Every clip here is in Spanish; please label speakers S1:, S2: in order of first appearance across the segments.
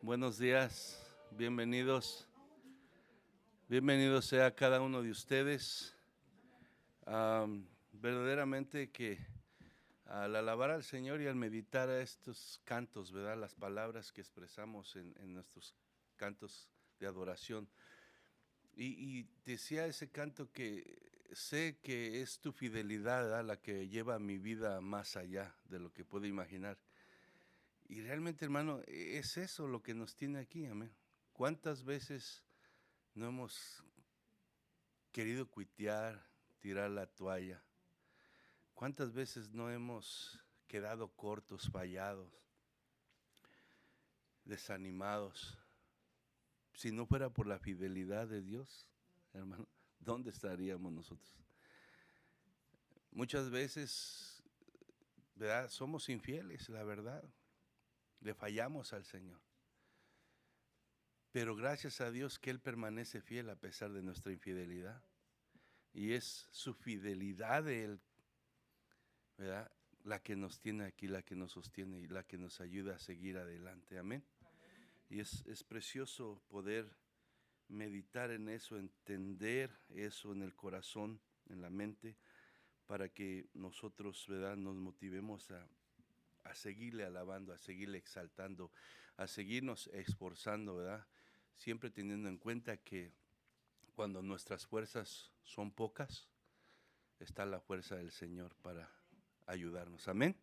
S1: Buenos días, bienvenidos. Bienvenidos sea cada uno de ustedes. Verdaderamente que al alabar al Señor y al meditar a estos cantos, ¿verdad? Las palabras que expresamos en nuestros cantos de adoración. Y decía ese canto que sé que es tu fidelidad, ¿verdad? La que lleva mi vida más allá de lo que puedo imaginar. Y realmente, hermano, es eso lo que nos tiene aquí, amén. ¿Cuántas veces no hemos querido cuitear, tirar la toalla? ¿Cuántas veces no hemos quedado cortos, fallados, desanimados? Si no fuera por la fidelidad de Dios, hermano, ¿dónde estaríamos nosotros? Muchas veces, ¿verdad? Somos infieles, la verdad. Le fallamos al Señor. Pero gracias a Dios que Él permanece fiel a pesar de nuestra infidelidad. Y es su fidelidad de Él, ¿verdad? La que nos tiene aquí, la que nos sostiene y la que nos ayuda a seguir adelante. Amén. Y es precioso poder meditar en eso, entender eso en el corazón, en la mente, para que nosotros, ¿verdad?, nos motivemos a seguirle alabando, a seguirle exaltando, a seguirnos esforzando, ¿verdad? Siempre teniendo en cuenta que cuando nuestras fuerzas son pocas, está la fuerza del Señor para ayudarnos. Amén.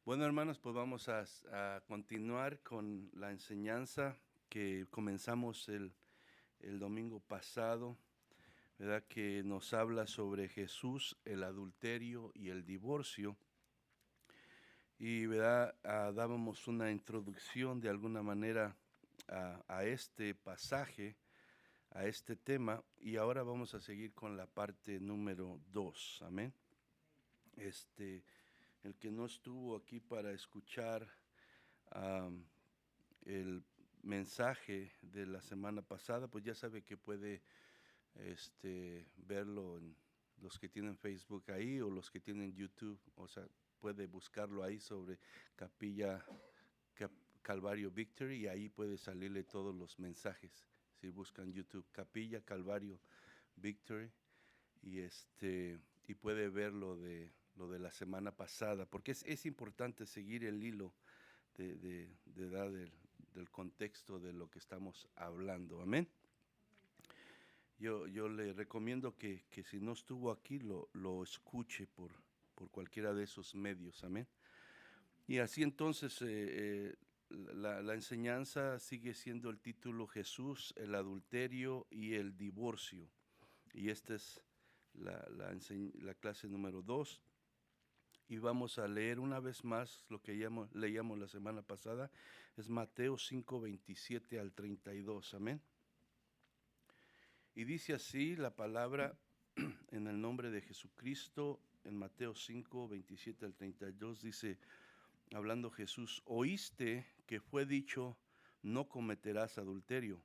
S1: Bueno, hermanos, pues vamos a continuar con la enseñanza que comenzamos el domingo pasado, ¿verdad? Que nos habla sobre Jesús, el adulterio y el divorcio. Y, ¿verdad? Dábamos una introducción de alguna manera a este pasaje, a este tema, y ahora vamos a seguir con la parte número 2. Amén. El que no estuvo aquí para escuchar el mensaje de la semana pasada, pues ya sabe que puede verlo en los que tienen Facebook ahí o los que tienen YouTube, o sea, puede buscarlo ahí sobre Capilla Calvario Victory y ahí puede salirle todos los mensajes. Si buscan YouTube, Capilla Calvario Victory y puede ver lo de la semana pasada, porque es importante seguir el hilo del contexto de lo que estamos hablando. Amén. Yo le recomiendo que si no estuvo aquí, lo escuche por cualquiera de esos medios. Amén. Y así entonces la enseñanza sigue siendo el título Jesús, el adulterio y el divorcio. Y esta es la clase número 2. Y vamos a leer una vez más lo que leíamos la semana pasada. Es Mateo 5, 27 al 32. Amén. Y dice así la palabra en el nombre de Jesucristo, en Mateo 5, 27 al 32, dice, hablando Jesús, oíste que fue dicho, no cometerás adulterio,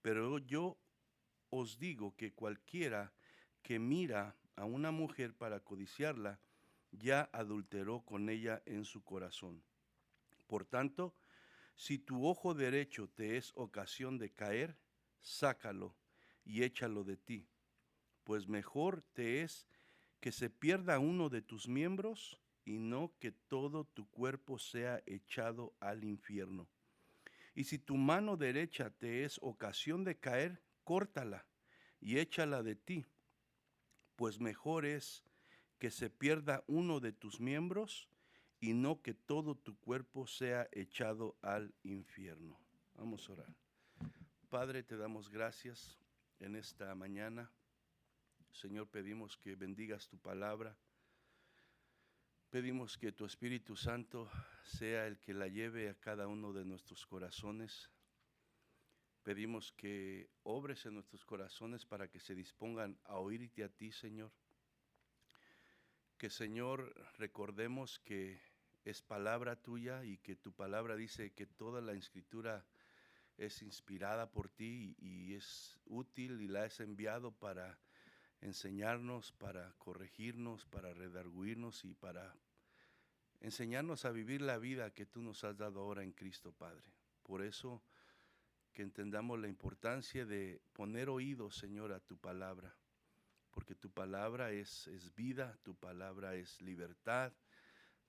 S1: pero yo os digo que cualquiera que mira a una mujer para codiciarla, ya adulteró con ella en su corazón. Por tanto, si tu ojo derecho te es ocasión de caer, sácalo y échalo de ti, pues mejor te es que se pierda uno de tus miembros y no que todo tu cuerpo sea echado al infierno. Y si tu mano derecha te es ocasión de caer, córtala y échala de ti, pues mejor es que se pierda uno de tus miembros y no que todo tu cuerpo sea echado al infierno. Vamos a orar. Padre, te damos gracias en esta mañana. Señor, pedimos que bendigas tu palabra. Pedimos que tu Espíritu Santo sea el que la lleve a cada uno de nuestros corazones. Pedimos que obres en nuestros corazones para que se dispongan a oírte a ti, Señor. Que, Señor, recordemos que es palabra tuya y que tu palabra dice que toda la Escritura es inspirada por ti y es útil y la has enviado para enseñarnos, para corregirnos, para redarguirnos y para enseñarnos a vivir la vida que tú nos has dado ahora en Cristo, Padre. Por eso que entendamos la importancia de poner oídos, Señor, a tu palabra, porque tu palabra es vida, tu palabra es libertad,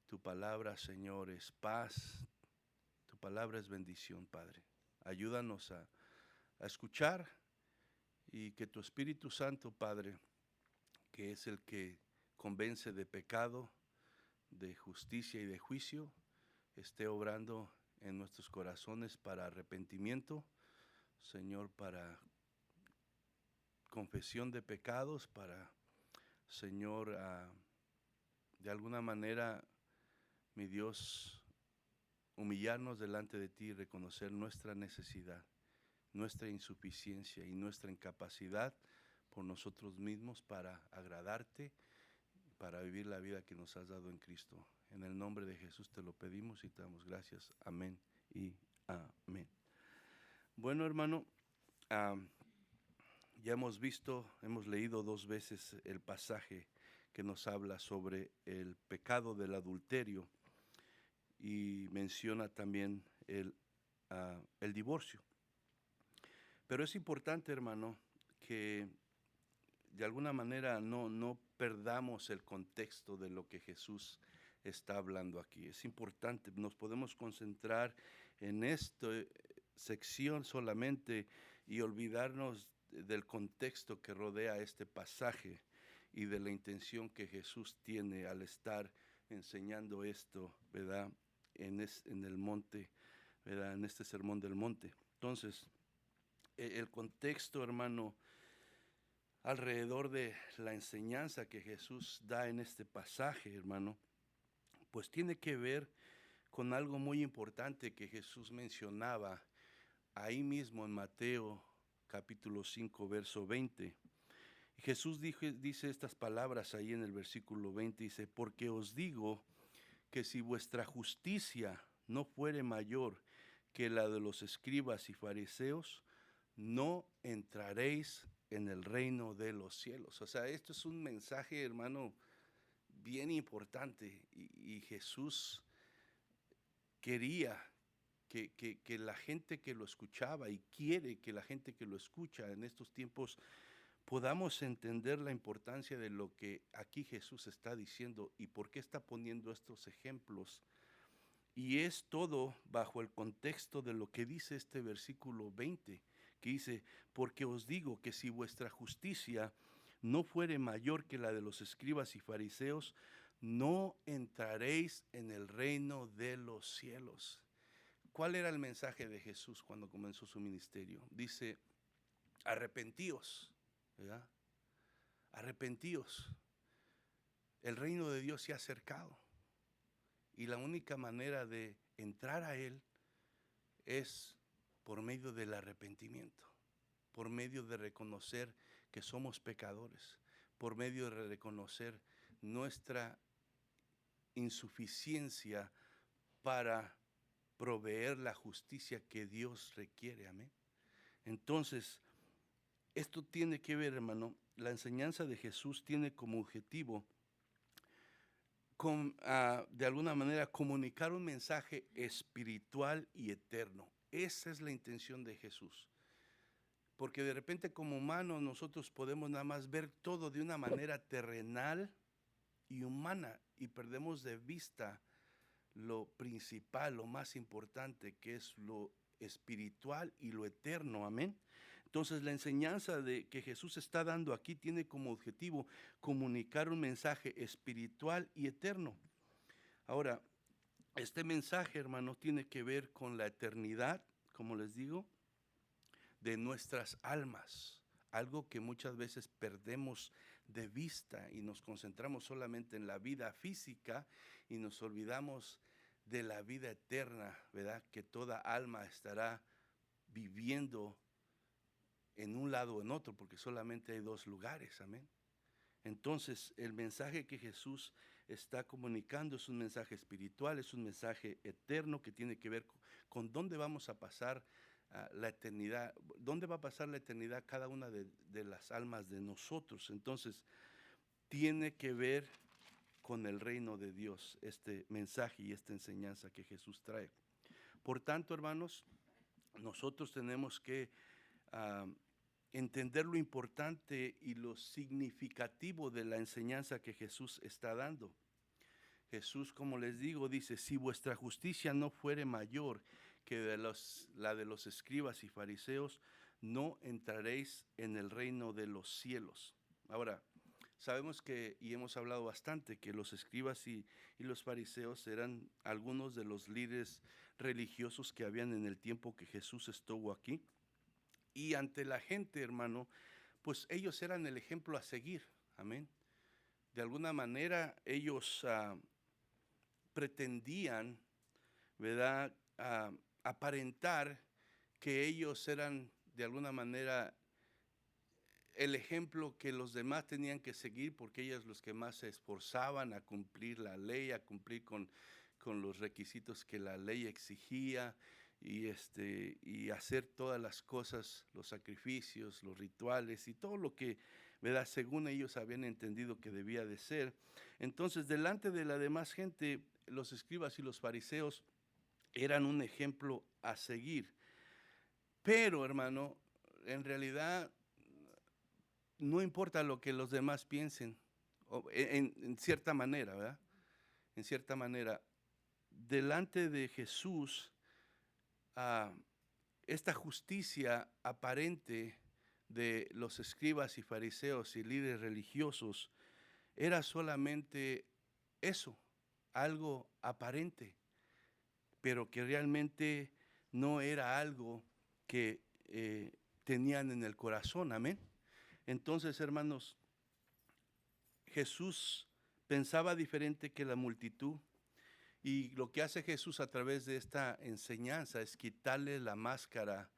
S1: tu palabra, Señor, es paz, tu palabra es bendición, Padre. Ayúdanos a escuchar y que tu Espíritu Santo, Padre, que es el que convence de pecado, de justicia y de juicio, esté obrando en nuestros corazones para arrepentimiento, Señor, para confesión de pecados, para, Señor, de alguna manera, mi Dios, humillarnos delante de ti y reconocer nuestra necesidad, nuestra insuficiencia y nuestra incapacidad por nosotros mismos para agradarte, para vivir la vida que nos has dado en Cristo. En el nombre de Jesús te lo pedimos y te damos gracias. Amén y amén. Bueno, hermano, ya hemos leído 2 veces el pasaje que nos habla sobre el pecado del adulterio y menciona también el divorcio. Pero es importante, hermano, que de alguna manera no perdamos el contexto de lo que Jesús está hablando aquí. Es importante, nos podemos concentrar en esta sección solamente y olvidarnos del contexto que rodea este pasaje y de la intención que Jesús tiene al estar enseñando esto, ¿verdad? En el monte, ¿verdad? En este sermón del monte. Entonces, el contexto, hermano, alrededor de la enseñanza que Jesús da en este pasaje, hermano, pues tiene que ver con algo muy importante que Jesús mencionaba ahí mismo en Mateo capítulo 5, verso 20. Jesús dice estas palabras ahí en el versículo 20, dice, porque os digo que si vuestra justicia no fuere mayor que la de los escribas y fariseos, no entraréis en el reino de los cielos. O sea, esto es un mensaje, hermano, bien importante y Jesús quería que la gente que lo escuchaba y quiere que la gente que lo escucha en estos tiempos podamos entender la importancia de lo que aquí Jesús está diciendo y por qué está poniendo estos ejemplos. Y es todo bajo el contexto de lo que dice este versículo 20, que dice, porque os digo que si vuestra justicia no fuere mayor que la de los escribas y fariseos, no entraréis en el reino de los cielos. ¿Cuál era el mensaje de Jesús cuando comenzó su ministerio? Dice, arrepentíos, ¿verdad? Arrepentíos. El reino de Dios se ha acercado. Y la única manera de entrar a Él es por medio del arrepentimiento, por medio de reconocer que somos pecadores, por medio de reconocer nuestra insuficiencia para proveer la justicia que Dios requiere. Amén. Entonces, esto tiene que ver, hermano, la enseñanza de Jesús tiene como objetivo de alguna manera comunicar un mensaje espiritual y eterno. Esa es la intención de Jesús. Porque de repente como humanos nosotros podemos nada más ver todo de una manera terrenal y humana y perdemos de vista lo principal, lo más importante, que es lo espiritual y lo eterno. Amén. Entonces la enseñanza que Jesús está dando aquí tiene como objetivo comunicar un mensaje espiritual y eterno. Ahora, este mensaje, hermano, tiene que ver con la eternidad, como les digo, de nuestras almas, algo que muchas veces perdemos de vista y nos concentramos solamente en la vida física y nos olvidamos de la vida eterna, ¿verdad? Que toda alma estará viviendo en un lado o en otro, porque solamente hay 2 lugares, amén. Entonces, el mensaje que Jesús está comunicando es un mensaje espiritual, es un mensaje eterno que tiene que ver con dónde vamos a pasar la eternidad, dónde va a pasar la eternidad cada una de las almas de nosotros. Entonces, tiene que ver con el reino de Dios, este mensaje y esta enseñanza que Jesús trae. Por tanto, hermanos, nosotros tenemos que ah, entender lo importante y lo significativo de la enseñanza que Jesús está dando. Jesús, como les digo, dice, si vuestra justicia no fuere mayor que la de los escribas y fariseos, no entraréis en el reino de los cielos. Ahora, sabemos que, y hemos hablado bastante, que los escribas y los fariseos eran algunos de los líderes religiosos que habían en el tiempo que Jesús estuvo aquí. Y ante la gente, hermano, pues ellos eran el ejemplo a seguir. Amén. De alguna manera ellos pretendían, ¿verdad?, aparentar que ellos eran de alguna manera el ejemplo que los demás tenían que seguir, porque ellos los que más se esforzaban a cumplir la ley, a cumplir con los requisitos que la ley exigía, y hacer todas las cosas, los sacrificios, los rituales y todo lo que, ¿verdad?, según ellos habían entendido que debía de ser. Entonces, delante de la demás gente, los escribas y los fariseos eran un ejemplo a seguir. Pero, hermano, en realidad no importa lo que los demás piensen, en cierta manera, ¿verdad? En cierta manera, delante de Jesús, ah, esta justicia aparente de los escribas y fariseos y líderes religiosos era solamente eso, algo aparente, pero que realmente no era algo que tenían en el corazón. Amén. Entonces, hermanos, Jesús pensaba diferente que la multitud, y lo que hace Jesús a través de esta enseñanza es quitarle la máscara,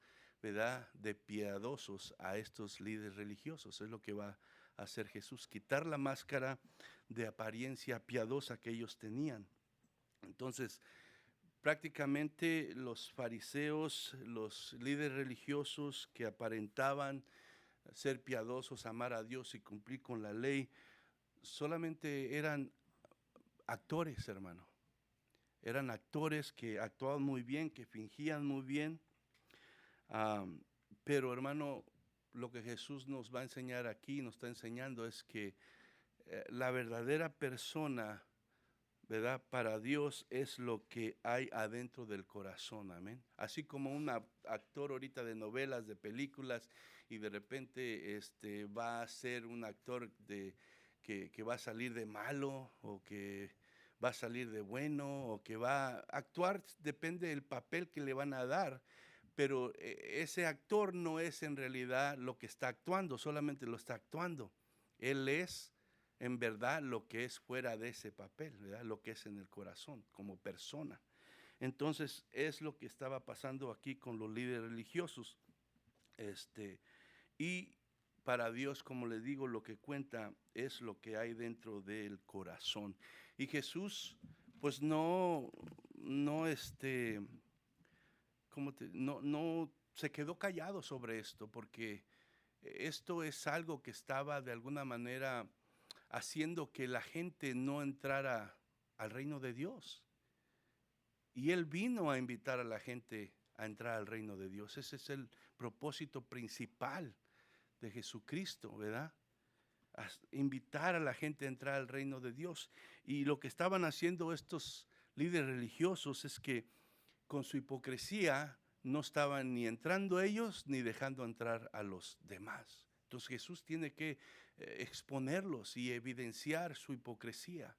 S1: ¿verdad?, de piadosos a estos líderes religiosos. Es lo que va a hacer Jesús, quitar la máscara de apariencia piadosa que ellos tenían. Entonces, prácticamente los fariseos, los líderes religiosos que aparentaban ser piadosos, amar a Dios y cumplir con la ley, solamente eran actores, hermano. Eran actores que actuaban muy bien, que fingían muy bien. Pero, hermano, lo que Jesús nos va a enseñar aquí, nos está enseñando, es que la verdadera persona, ¿verdad?, para Dios es lo que hay adentro del corazón. Amén. Así como un actor ahorita de novelas, de películas, y de repente va a ser un actor que va a salir de malo, o que va a salir de bueno, o que va a actuar, depende del papel que le van a dar, pero ese actor no es en realidad lo que está actuando, solamente lo está actuando. Él es en verdad lo que es fuera de ese papel, ¿verdad?, lo que es en el corazón como persona. Entonces es lo que estaba pasando aquí con los líderes religiosos. Y para Dios, como les digo, lo que cuenta es lo que hay dentro del corazón. Y Jesús, pues no se quedó callado sobre esto, porque esto es algo que estaba de alguna manera haciendo que la gente no entrara al reino de Dios. Y Él vino a invitar a la gente a entrar al reino de Dios. Ese es el propósito principal de Jesucristo, ¿verdad? Invitar a la gente a entrar al reino de Dios. Y lo que estaban haciendo estos líderes religiosos es que con su hipocresía no estaban ni entrando ellos ni dejando entrar a los demás. Entonces Jesús tiene que exponerlos y evidenciar su hipocresía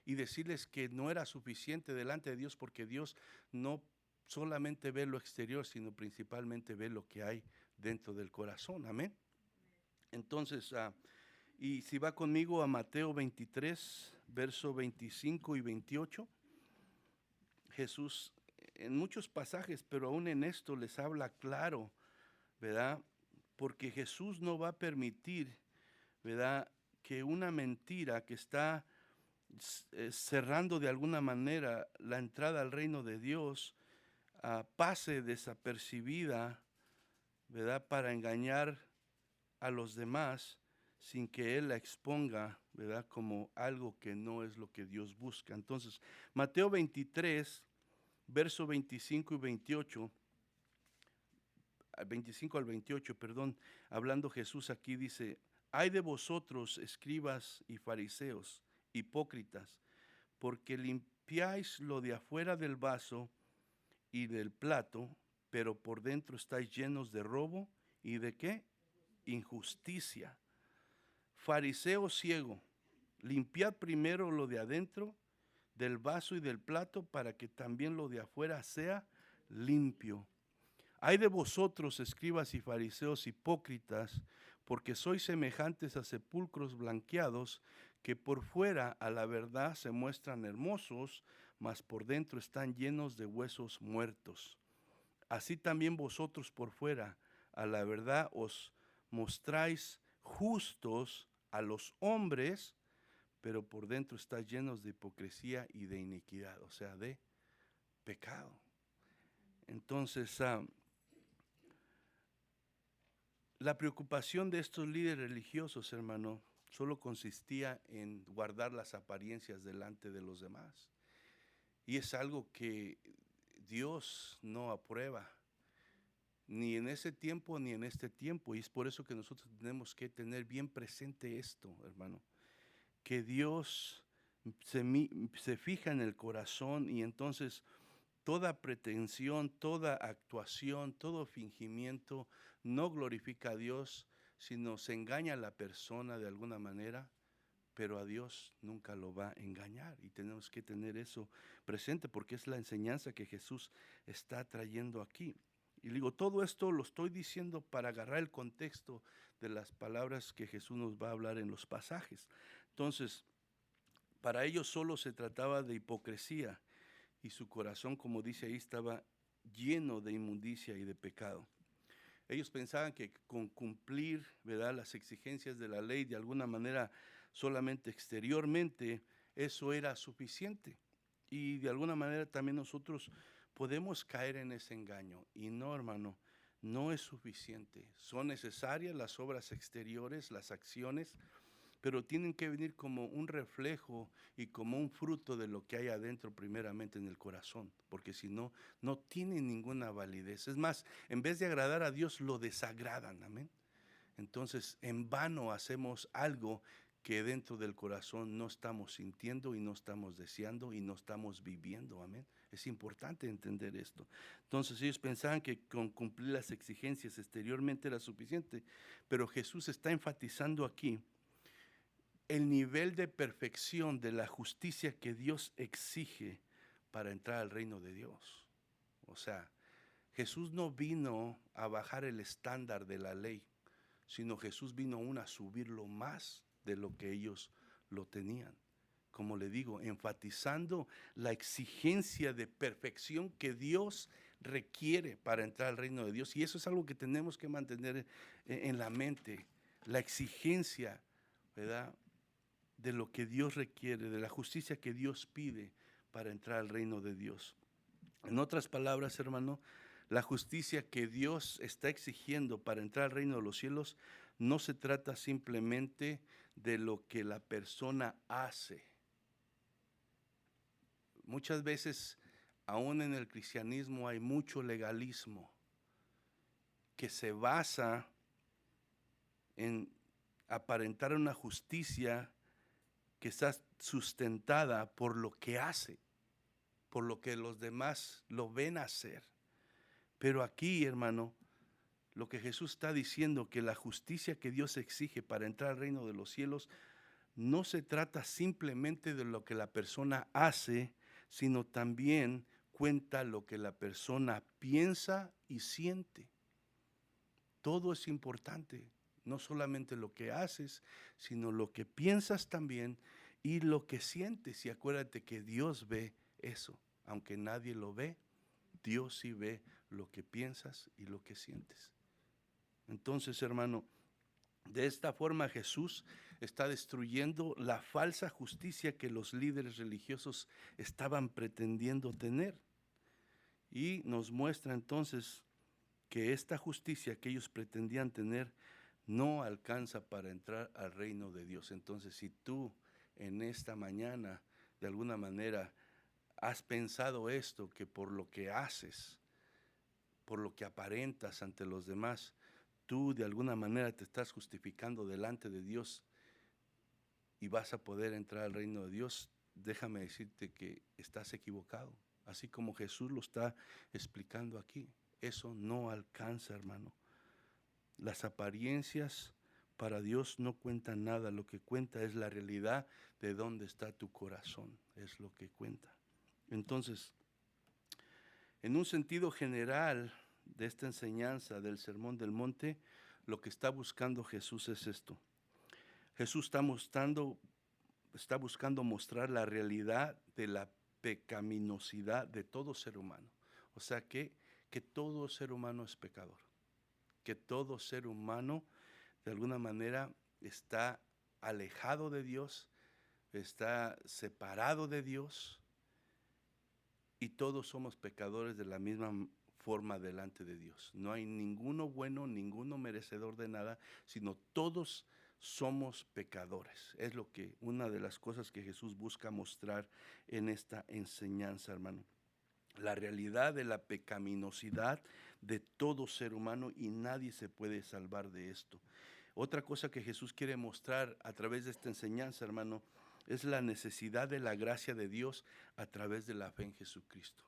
S1: y decirles que no era suficiente delante de Dios, porque Dios no solamente ve lo exterior, sino principalmente ve lo que hay dentro del corazón. Amén. Entonces, y si va conmigo a Mateo 23, verso 25 y 28, Jesús en muchos pasajes, pero aún en esto les habla claro, ¿verdad? Porque Jesús no va a permitir, ¿verdad?, que una mentira que está cerrando de alguna manera la entrada al reino de Dios pase desapercibida, ¿verdad?, para engañar a los demás sin que Él la exponga, ¿verdad?, como algo que no es lo que Dios busca. Entonces, Mateo 23, verso 25 y 28, 25 al 28, perdón, hablando Jesús aquí dice, hay de vosotros, escribas y fariseos, hipócritas, porque limpiáis lo de afuera del vaso y del plato, pero por dentro estáis llenos de robo y de ¿qué? Injusticia. Fariseo ciego, limpiad primero lo de adentro del vaso y del plato para que también lo de afuera sea limpio. Hay de vosotros, escribas y fariseos hipócritas, porque sois semejantes a sepulcros blanqueados, que por fuera a la verdad se muestran hermosos, mas por dentro están llenos de huesos muertos. Así también vosotros por fuera a la verdad os mostráis justos a los hombres, pero por dentro estáis llenos de hipocresía y de iniquidad, o sea, de pecado. Entonces, la preocupación de estos líderes religiosos, hermano, solo consistía en guardar las apariencias delante de los demás. Y es algo que Dios no aprueba, ni en ese tiempo ni en este tiempo. Y es por eso que nosotros tenemos que tener bien presente esto, hermano, que Dios se fija en el corazón, y entonces toda pretensión, toda actuación, todo fingimiento no glorifica a Dios, sino se engaña a la persona de alguna manera, pero a Dios nunca lo va a engañar. Y tenemos que tener eso presente porque es la enseñanza que Jesús está trayendo aquí. Y digo, todo esto lo estoy diciendo para agarrar el contexto de las palabras que Jesús nos va a hablar en los pasajes. Entonces, para ellos solo se trataba de hipocresía, y su corazón, como dice ahí, estaba lleno de inmundicia y de pecado. Ellos pensaban que con cumplir, ¿verdad?, las exigencias de la ley de alguna manera solamente exteriormente, eso era suficiente. Y de alguna manera también nosotros podemos caer en ese engaño. Y no, hermano, no es suficiente. Son necesarias las obras exteriores, las acciones, pero tienen que venir como un reflejo y como un fruto de lo que hay adentro primeramente en el corazón, porque si no, no tienen ninguna validez. Es más, en vez de agradar a Dios, lo desagradan, amén. Entonces, en vano hacemos algo que dentro del corazón no estamos sintiendo y no estamos deseando y no estamos viviendo, amén. Es importante entender esto. Entonces ellos pensaban que con cumplir las exigencias exteriormente era suficiente, pero Jesús está enfatizando aquí el nivel de perfección de la justicia que Dios exige para entrar al reino de Dios. O sea, Jesús no vino a bajar el estándar de la ley, sino Jesús vino aún a subirlo más de lo que ellos lo tenían. Como le digo, enfatizando la exigencia de perfección que Dios requiere para entrar al reino de Dios. Y eso es algo que tenemos que mantener en la mente, la exigencia, ¿verdad?, de lo que Dios requiere, de la justicia que Dios pide para entrar al reino de Dios. En otras palabras, hermano, la justicia que Dios está exigiendo para entrar al reino de los cielos no se trata simplemente de lo que la persona hace. Muchas veces, aún en el cristianismo, hay mucho legalismo que se basa en aparentar una justicia que está sustentada por lo que hace, por lo que los demás lo ven hacer. Pero aquí, hermano, lo que Jesús está diciendo, que la justicia que Dios exige para entrar al reino de los cielos, no se trata simplemente de lo que la persona hace, sino también cuenta lo que la persona piensa y siente. Todo es importante, no solamente lo que haces, sino lo que piensas también y lo que sientes. Y acuérdate que Dios ve eso, aunque nadie lo ve, Dios sí ve lo que piensas y lo que sientes. Entonces, hermano, de esta forma Jesús está destruyendo la falsa justicia que los líderes religiosos estaban pretendiendo tener. Y nos muestra entonces que esta justicia que ellos pretendían tener no alcanza para entrar al reino de Dios. Entonces, si tú en esta mañana de alguna manera has pensado esto, que por lo que haces por lo que aparentas ante los demás, tú de alguna manera te estás justificando delante de Dios y vas a poder entrar al reino de Dios, déjame decirte que estás equivocado. Así como Jesús lo está explicando aquí, eso no alcanza, hermano. Las apariencias para Dios no cuentan nada, lo que cuenta es la realidad de dónde está tu corazón, es lo que cuenta. Entonces, en un sentido general de esta enseñanza del Sermón del Monte, lo que está buscando Jesús es esto. Jesús está buscando mostrar la realidad de la pecaminosidad de todo ser humano. O sea que todo ser humano es pecador, que todo ser humano de alguna manera está alejado de Dios, está separado de Dios, y todos somos pecadores de la misma forma delante de Dios. No hay ninguno bueno, ninguno merecedor de nada, sino todos somos pecadores. Es lo que una de las cosas que Jesús busca mostrar en esta enseñanza, hermano. La realidad de la pecaminosidad de todo ser humano, y nadie se puede salvar de esto. Otra cosa que Jesús quiere mostrar a través de esta enseñanza, hermano, es la necesidad de la gracia de Dios a través de la fe en Jesucristo.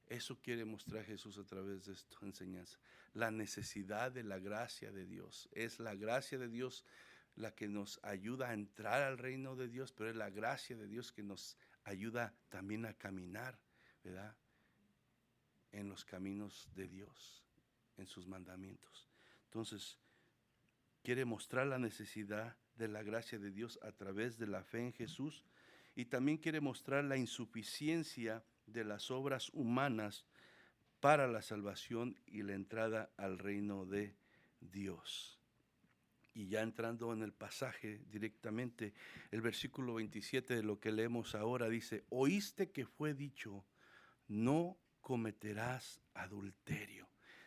S1: Eso quiere mostrar Jesús a través de esta enseñanza. La necesidad de la gracia de Dios. Es la gracia de Dios la que nos ayuda a entrar al reino de Dios, pero es la gracia de Dios que nos ayuda también a caminar, ¿verdad?, en los caminos de Dios, en sus mandamientos. Entonces, quiere mostrar la necesidad de la gracia de Dios a través de la fe en Jesús, y también quiere mostrar la insuficiencia de las obras humanas para la salvación y la entrada al reino de Dios. Y ya entrando en el pasaje directamente, el versículo 27 de lo que leemos ahora dice: oíste que fue dicho, no cometerás adulterio.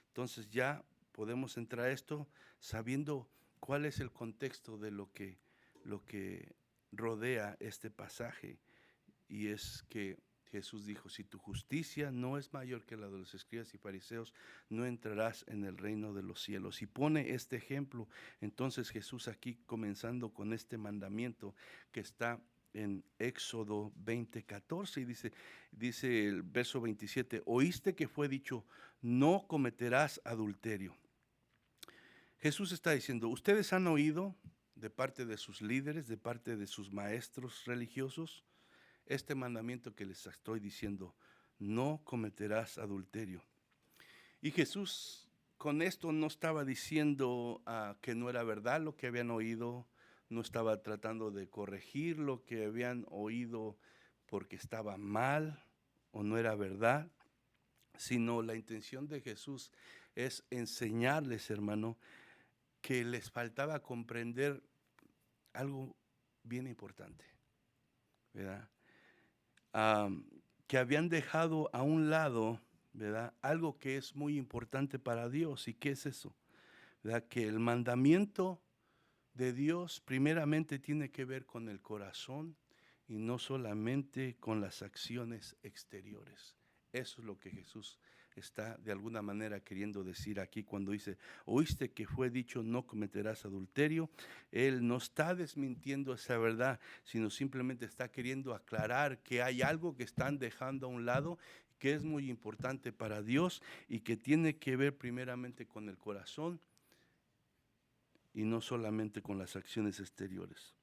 S1: Entonces ya podemos entrar a esto sabiendo cuál es el contexto de lo que rodea este pasaje, y es que Jesús dijo: si tu justicia no es mayor que la de los escribas y fariseos, no entrarás en el reino de los cielos. Y pone este ejemplo, entonces Jesús aquí comenzando con este mandamiento que está en Éxodo 20:14, y dice el verso 27, oíste que fue dicho, no cometerás adulterio. Jesús está diciendo, ustedes han oído de parte de sus líderes, de parte de sus maestros religiosos, este mandamiento que les estoy diciendo, no cometerás adulterio. Y Jesús con esto no estaba diciendo que no era verdad lo que habían oído, no estaba tratando de corregir lo que habían oído porque estaba mal o no era verdad, sino la intención de Jesús es enseñarles, hermano, que les faltaba comprender algo bien importante, ¿verdad? Que habían dejado a un lado, ¿verdad?, algo que es muy importante para Dios. ¿Y qué es eso? ¿Verdad? Que el mandamiento de Dios primeramente tiene que ver con el corazón y no solamente con las acciones exteriores. Eso es lo que Jesús está de alguna manera queriendo decir aquí cuando dice, oíste que fue dicho no cometerás adulterio. Él no está desmintiendo esa verdad, sino simplemente está queriendo aclarar que hay algo que están dejando a un lado, que es muy importante para Dios y que tiene que ver primeramente con el corazón y no solamente con las acciones exteriores.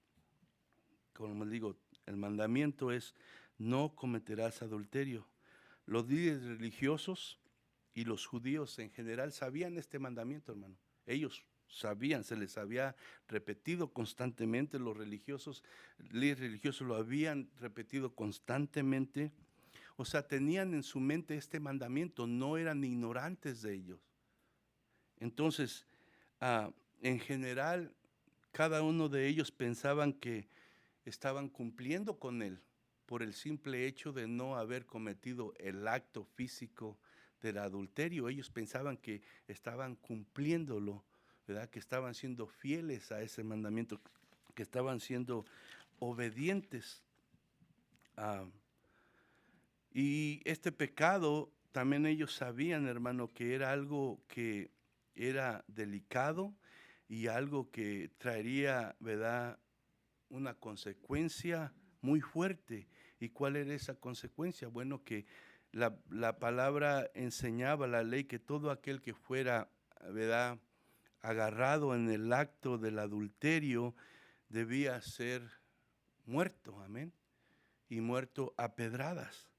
S1: Como les digo, el mandamiento es no cometerás adulterio. Los líderes religiosos y los judíos en general sabían este mandamiento, hermano. Ellos sabían, se les había repetido constantemente, los líderes religiosos lo habían repetido constantemente. O sea, tenían en su mente este mandamiento, no eran ignorantes de ellos. Entonces, en general, cada uno de ellos pensaban que estaban cumpliendo con él por el simple hecho de no haber cometido el acto físico del adulterio. Ellos pensaban que estaban cumpliéndolo, ¿verdad?, que estaban siendo fieles a ese mandamiento, que estaban siendo obedientes. Y este pecado también ellos sabían, hermano, que era algo que era delicado y algo que traería, ¿verdad?, una consecuencia muy fuerte. ¿Y cuál era esa consecuencia? Bueno, que la palabra enseñaba, la ley, que todo aquel que fuera, ¿verdad?, agarrado en el acto del adulterio debía ser muerto, amén, y muerto a pedradas.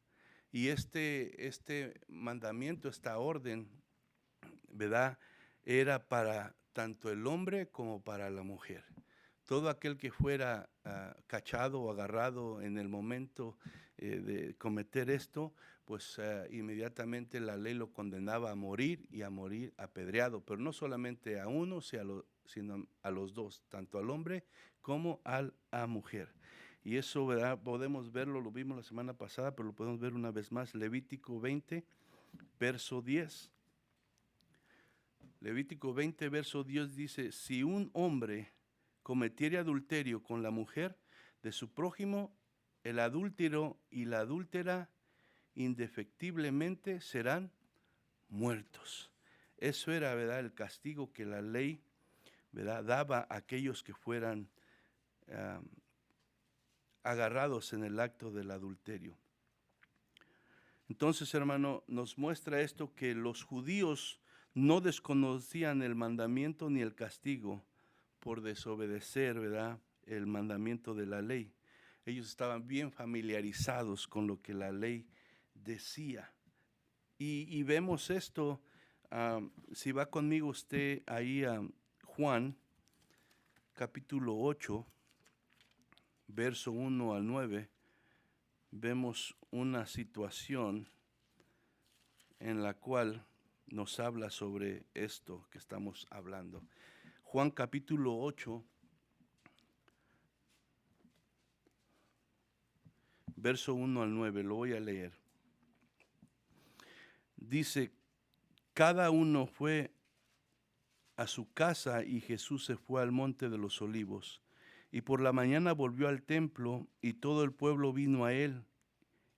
S1: Y este mandamiento, esta orden, ¿verdad?, era para tanto el hombre como para la mujer. Todo aquel que fuera cachado o agarrado en el momento de cometer esto, pues inmediatamente la ley lo condenaba a morir y a morir apedreado, pero no solamente a uno, sino a los dos, tanto al hombre como a la mujer. Y eso, ¿verdad?, podemos verlo, lo vimos la semana pasada, pero lo podemos ver una vez más. Levítico 20, verso 10. Levítico 20, verso 10 dice: si un hombre cometiere adulterio con la mujer de su prójimo, el adúltero y la adúltera indefectiblemente serán muertos. Eso era, ¿verdad?, el castigo que la ley, ¿verdad?, daba a aquellos que fueran agarrados en el acto del adulterio. Entonces, hermano, nos muestra esto que los judíos no desconocían el mandamiento ni el castigo por desobedecer, ¿verdad?, el mandamiento de la ley. Ellos estaban bien familiarizados con lo que la ley decía. Y vemos esto, si va conmigo usted ahí a Juan, capítulo 8, verso 1 al 9, vemos una situación en la cual nos habla sobre esto que estamos hablando. Juan capítulo 8, verso 1 al 9, lo voy a leer. Dice: cada uno fue a su casa y Jesús se fue al monte de los olivos. Y por la mañana volvió al templo y todo el pueblo vino a él,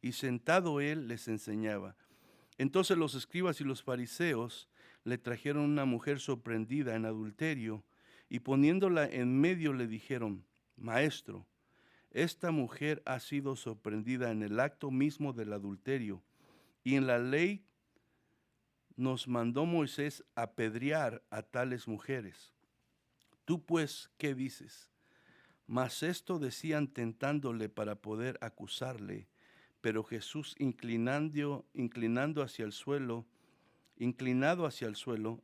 S1: y sentado él les enseñaba. Entonces los escribas y los fariseos le trajeron una mujer sorprendida en adulterio, y poniéndola en medio le dijeron: Maestro, esta mujer ha sido sorprendida en el acto mismo del adulterio, y en la ley nos mandó Moisés apedrear a tales mujeres. Tú pues, ¿qué dices? Mas esto decían tentándole para poder acusarle. Pero Jesús, inclinado hacia el suelo,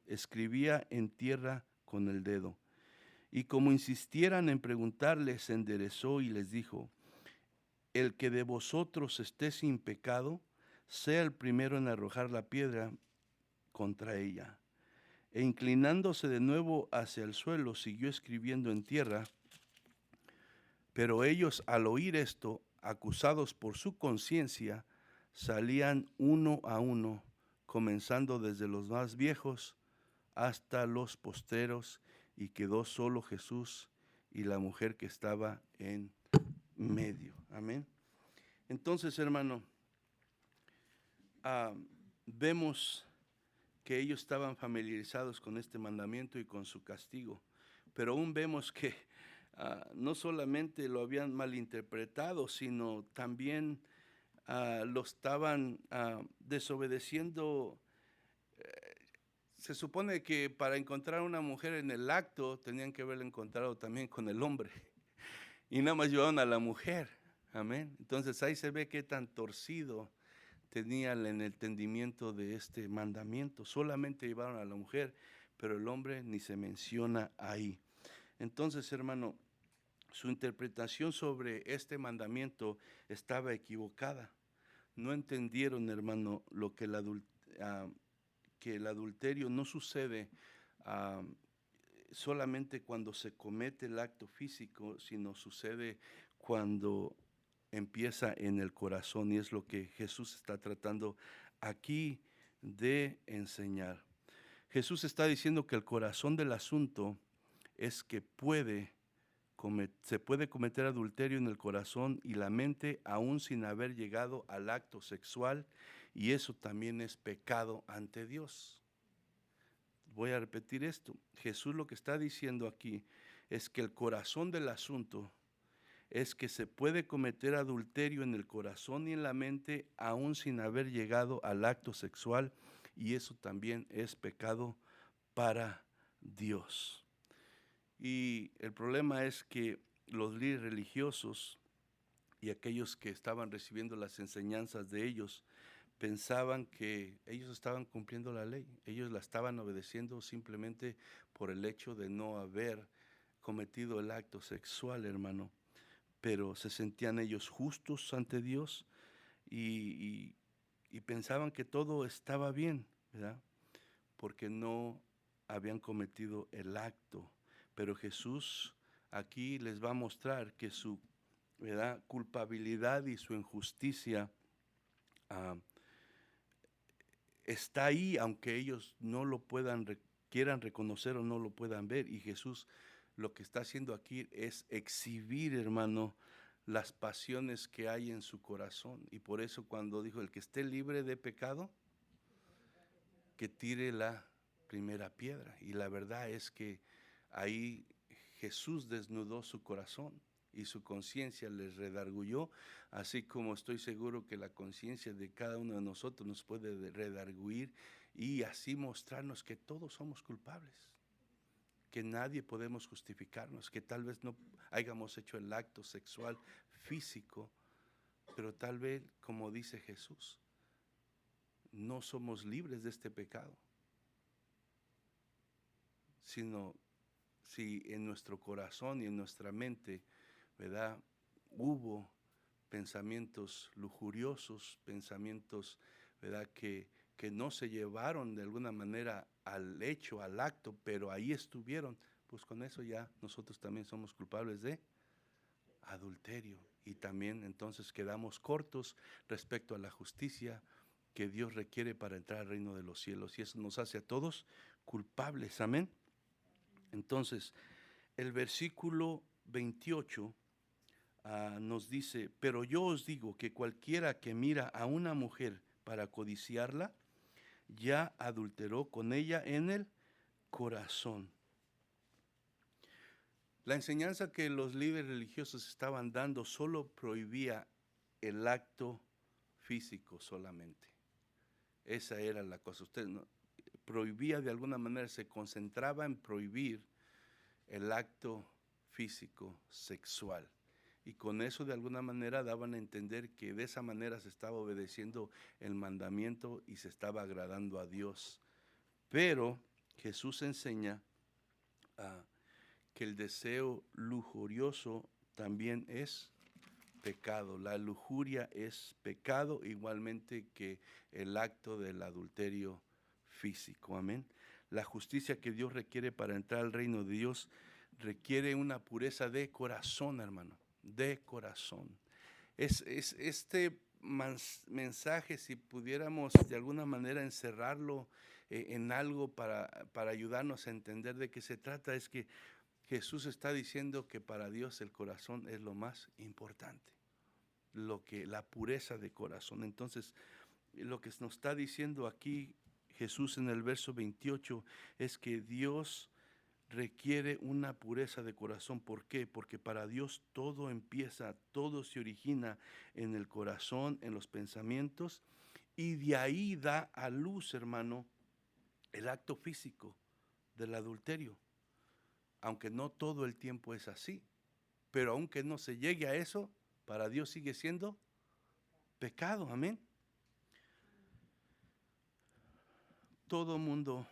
S1: escribía en tierra con el dedo. Y como insistieran en preguntarle, se enderezó y les dijo: el que de vosotros esté sin pecado, sea el primero en arrojar la piedra contra ella. E inclinándose de nuevo hacia el suelo, siguió escribiendo en tierra. Pero ellos, al oír esto, acusados por su conciencia, salían uno a uno, comenzando desde los más viejos hasta los postreros, y quedó solo Jesús y la mujer que estaba en medio. Amén. Entonces, hermano, vemos que ellos estaban familiarizados con este mandamiento y con su castigo, pero aún vemos que no solamente lo habían malinterpretado, sino también lo estaban desobedeciendo. Se supone que para encontrar una mujer en el acto tenían que haberla encontrado también con el hombre, y nada más llevaban a la mujer. Amén. Entonces ahí se ve qué tan torcido tenían el entendimiento de este mandamiento. Solamente llevaron a la mujer, pero el hombre ni se menciona ahí. Entonces, hermano, su interpretación sobre este mandamiento estaba equivocada. No entendieron, hermano, lo que que el adulterio no sucede solamente cuando se comete el acto físico, sino sucede cuando empieza en el corazón, y es lo que Jesús está tratando aquí de enseñar. Jesús está diciendo que el corazón del asunto es que se puede cometer adulterio en el corazón y la mente aún sin haber llegado al acto sexual, y eso también es pecado ante Dios. Voy a repetir esto. Jesús lo que está diciendo aquí es que el corazón del asunto es que se puede cometer adulterio en el corazón y en la mente aún sin haber llegado al acto sexual, y eso también es pecado para Dios. Y el problema es que los líderes religiosos y aquellos que estaban recibiendo las enseñanzas de ellos pensaban que ellos estaban cumpliendo la ley, ellos la estaban obedeciendo simplemente por el hecho de no haber cometido el acto sexual, hermano, pero se sentían ellos justos ante Dios y pensaban que todo estaba bien, ¿verdad? Porque no habían cometido el acto. Pero Jesús aquí les va a mostrar que su, ¿verdad?, culpabilidad y su injusticia está ahí, aunque ellos no lo puedan, quieran reconocer o no lo puedan ver. Y Jesús lo que está haciendo aquí es exhibir, hermano, las pasiones que hay en su corazón. Y por eso cuando dijo, el que esté libre de pecado, que tire la primera piedra. Y la verdad es que ahí Jesús desnudó su corazón y su conciencia les redarguyó, así como estoy seguro que la conciencia de cada uno de nosotros nos puede redarguir y así mostrarnos que todos somos culpables, que nadie podemos justificarnos, que tal vez no hayamos hecho el acto sexual físico, pero tal vez, como dice Jesús, no somos libres de este pecado, sino si en nuestro corazón y en nuestra mente, ¿verdad?, hubo pensamientos lujuriosos, pensamientos, ¿verdad?, que no se llevaron de alguna manera al hecho, al acto, pero ahí estuvieron, pues con eso ya nosotros también somos culpables de adulterio. Y también entonces quedamos cortos respecto a la justicia que Dios requiere para entrar al reino de los cielos. Y eso nos hace a todos culpables. Amén. Entonces, el versículo 28 nos dice, pero yo os digo que cualquiera que mira a una mujer para codiciarla, ya adulteró con ella en el corazón. La enseñanza que los líderes religiosos estaban dando solo prohibía el acto físico solamente. Esa era la cosa. Usted no, prohibía de alguna manera, se concentraba en prohibir el acto físico sexual. Y con eso de alguna manera daban a entender que de esa manera se estaba obedeciendo el mandamiento y se estaba agradando a Dios. Pero Jesús enseña que el deseo lujurioso también es pecado. La lujuria es pecado, igualmente que el acto del adulterio físico. Amén. La justicia que Dios requiere para entrar al reino de Dios requiere una pureza de corazón, hermano, de corazón. Es este mensaje, si pudiéramos de alguna manera encerrarlo en algo para ayudarnos a entender de qué se trata, es que Jesús está diciendo que para Dios el corazón es lo más importante, la pureza de corazón. Entonces, lo que nos está diciendo aquí Jesús en el verso 28 es que Dios requiere una pureza de corazón. ¿Por qué? Porque para Dios todo empieza, todo se origina en el corazón, en los pensamientos, y de ahí da a luz, hermano, el acto físico del adulterio. Aunque no todo el tiempo es así, pero aunque no se llegue a eso, para Dios sigue siendo pecado. Amén. Todo mundo,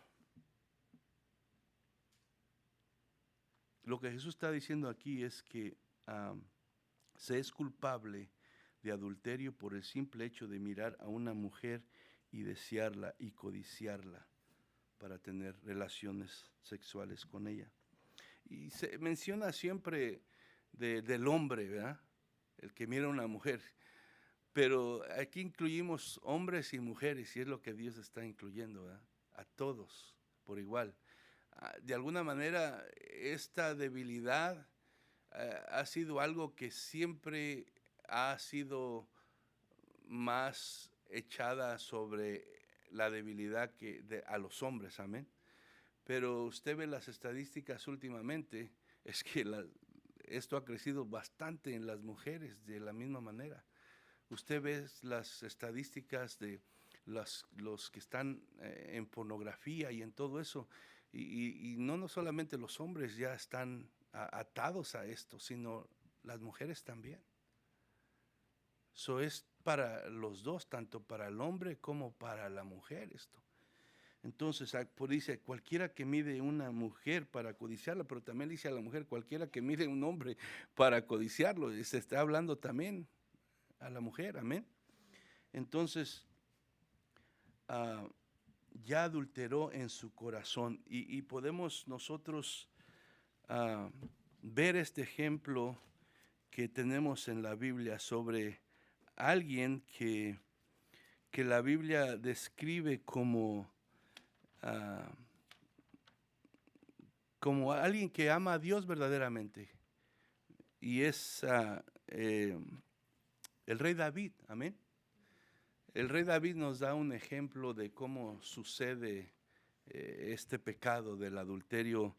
S1: lo que Jesús está diciendo aquí es que se es culpable de adulterio por el simple hecho de mirar a una mujer y desearla y codiciarla para tener relaciones sexuales con ella. Y se menciona siempre del hombre, ¿verdad?, el que mira a una mujer. Pero aquí incluimos hombres y mujeres, y es lo que Dios está incluyendo, ¿verdad?, a todos por igual. De alguna manera, esta debilidad ha sido algo que siempre ha sido más echada sobre la debilidad a los hombres, amén. Pero usted ve las estadísticas últimamente, es que esto ha crecido bastante en las mujeres de la misma manera. Usted ve las estadísticas de los que están en pornografía y en todo eso, y no solamente los hombres ya están atados a esto, sino las mujeres también. Eso es para los dos, tanto para el hombre como para la mujer esto. Entonces, dice, cualquiera que mide una mujer para codiciarla, pero también dice a la mujer, cualquiera que mide un hombre para codiciarlo, y se está hablando también a la mujer, amén. Entonces, ya adulteró en su corazón, y podemos nosotros ver este ejemplo que tenemos en la Biblia sobre alguien que la Biblia describe como alguien que ama a Dios verdaderamente, y es el rey David, amén. El rey David nos da un ejemplo de cómo sucede este pecado del adulterio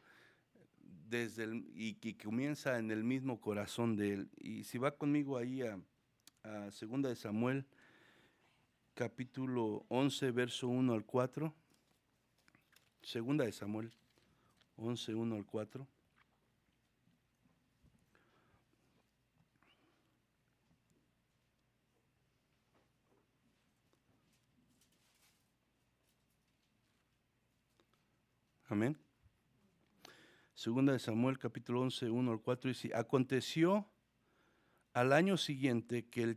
S1: y que comienza en el mismo corazón de él. Y si va conmigo ahí a 2 de Samuel, capítulo 11, verso 1 al 4. 2 de Samuel 11, 1 al 4. Amén. 2 de Samuel, capítulo 11, 1 al 4, dice, aconteció al año siguiente que en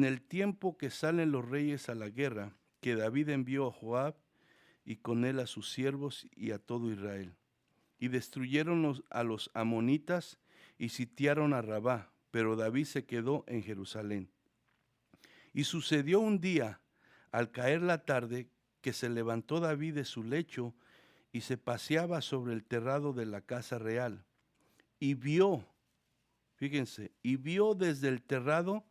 S1: el tiempo que salen los reyes a la guerra, que David envió a Joab y con él a sus siervos y a todo Israel. Y destruyeron a los amonitas y sitiaron a Rabá, pero David se quedó en Jerusalén. Y sucedió un día, al caer la tarde, que se levantó David de su lecho y se paseaba sobre el terrado de la casa real. Y vio, fíjense, y vio desde el terrado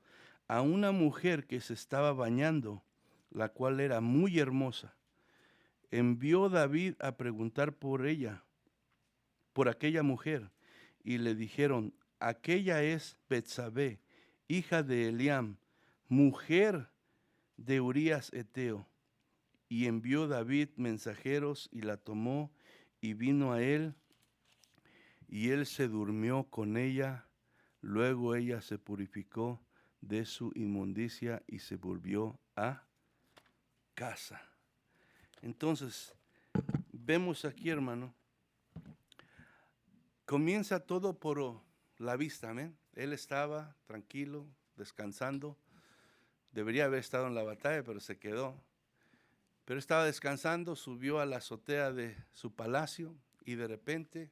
S1: a una mujer que se estaba bañando, la cual era muy hermosa. Envió David a preguntar por ella, por aquella mujer, y le dijeron, aquella es Betsabé, hija de Eliam, mujer de Urías Eteo. Y envió David mensajeros y la tomó y vino a él, y él se durmió con ella. Luego ella se purificó de su inmundicia y se volvió a casa. Entonces, vemos aquí, hermano, comienza todo por la vista, amén. Él estaba tranquilo, descansando. Debería haber estado en la batalla, pero se quedó. Pero estaba descansando, subió a la azotea de su palacio y de repente,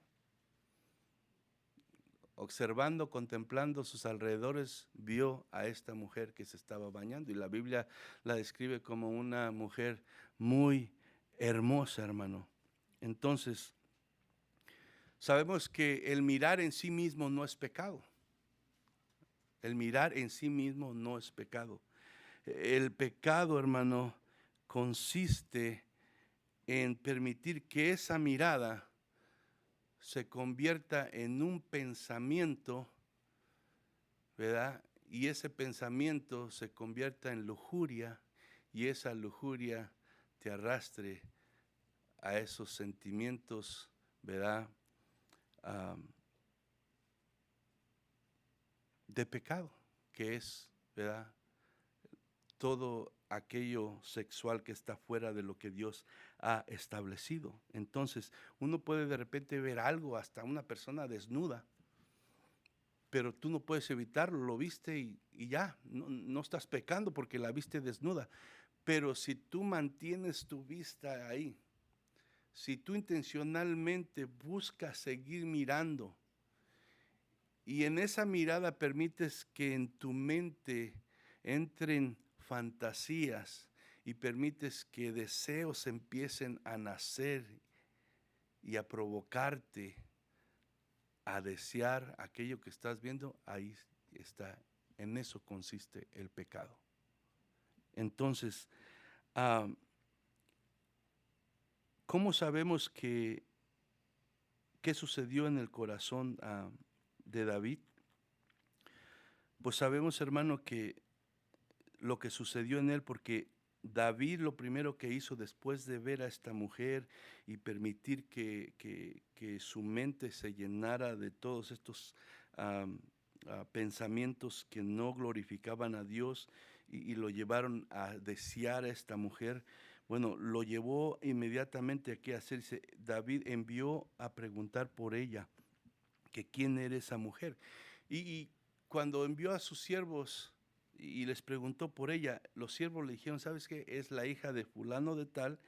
S1: observando, contemplando sus alrededores, vio a esta mujer que se estaba bañando. Y la Biblia la describe como una mujer muy hermosa, hermano. Entonces, sabemos que el mirar en sí mismo no es pecado. El mirar en sí mismo no es pecado. El pecado, hermano, consiste en permitir que esa mirada se convierta en un pensamiento, ¿verdad? Y ese pensamiento se convierta en lujuria, y esa lujuria te arrastre a esos sentimientos, ¿verdad? De pecado, que es, ¿verdad? Todo aquello sexual que está fuera de lo que Dios ha establecido. Entonces, uno puede de repente ver algo, hasta una persona desnuda, pero tú no puedes evitarlo, lo viste y ya, no estás pecando porque la viste desnuda. Pero si tú mantienes tu vista ahí, si tú intencionalmente buscas seguir mirando, y en esa mirada permites que en tu mente entren fantasías y permites que deseos empiecen a nacer y a provocarte a desear aquello que estás viendo, ahí está, en eso consiste el pecado. Entonces, ah, ¿cómo sabemos qué sucedió en el corazón de David? Pues sabemos, hermano, que lo que sucedió en él, porque David lo primero que hizo después de ver a esta mujer y permitir que su mente se llenara de todos estos pensamientos que no glorificaban a Dios y lo llevaron a desear a esta mujer, bueno, lo llevó inmediatamente a qué hacerse. David envió a preguntar por ella, que quién era esa mujer. Y cuando envió a sus siervos y les preguntó por ella, los siervos le dijeron, ¿sabes qué? Es la hija de fulano de tal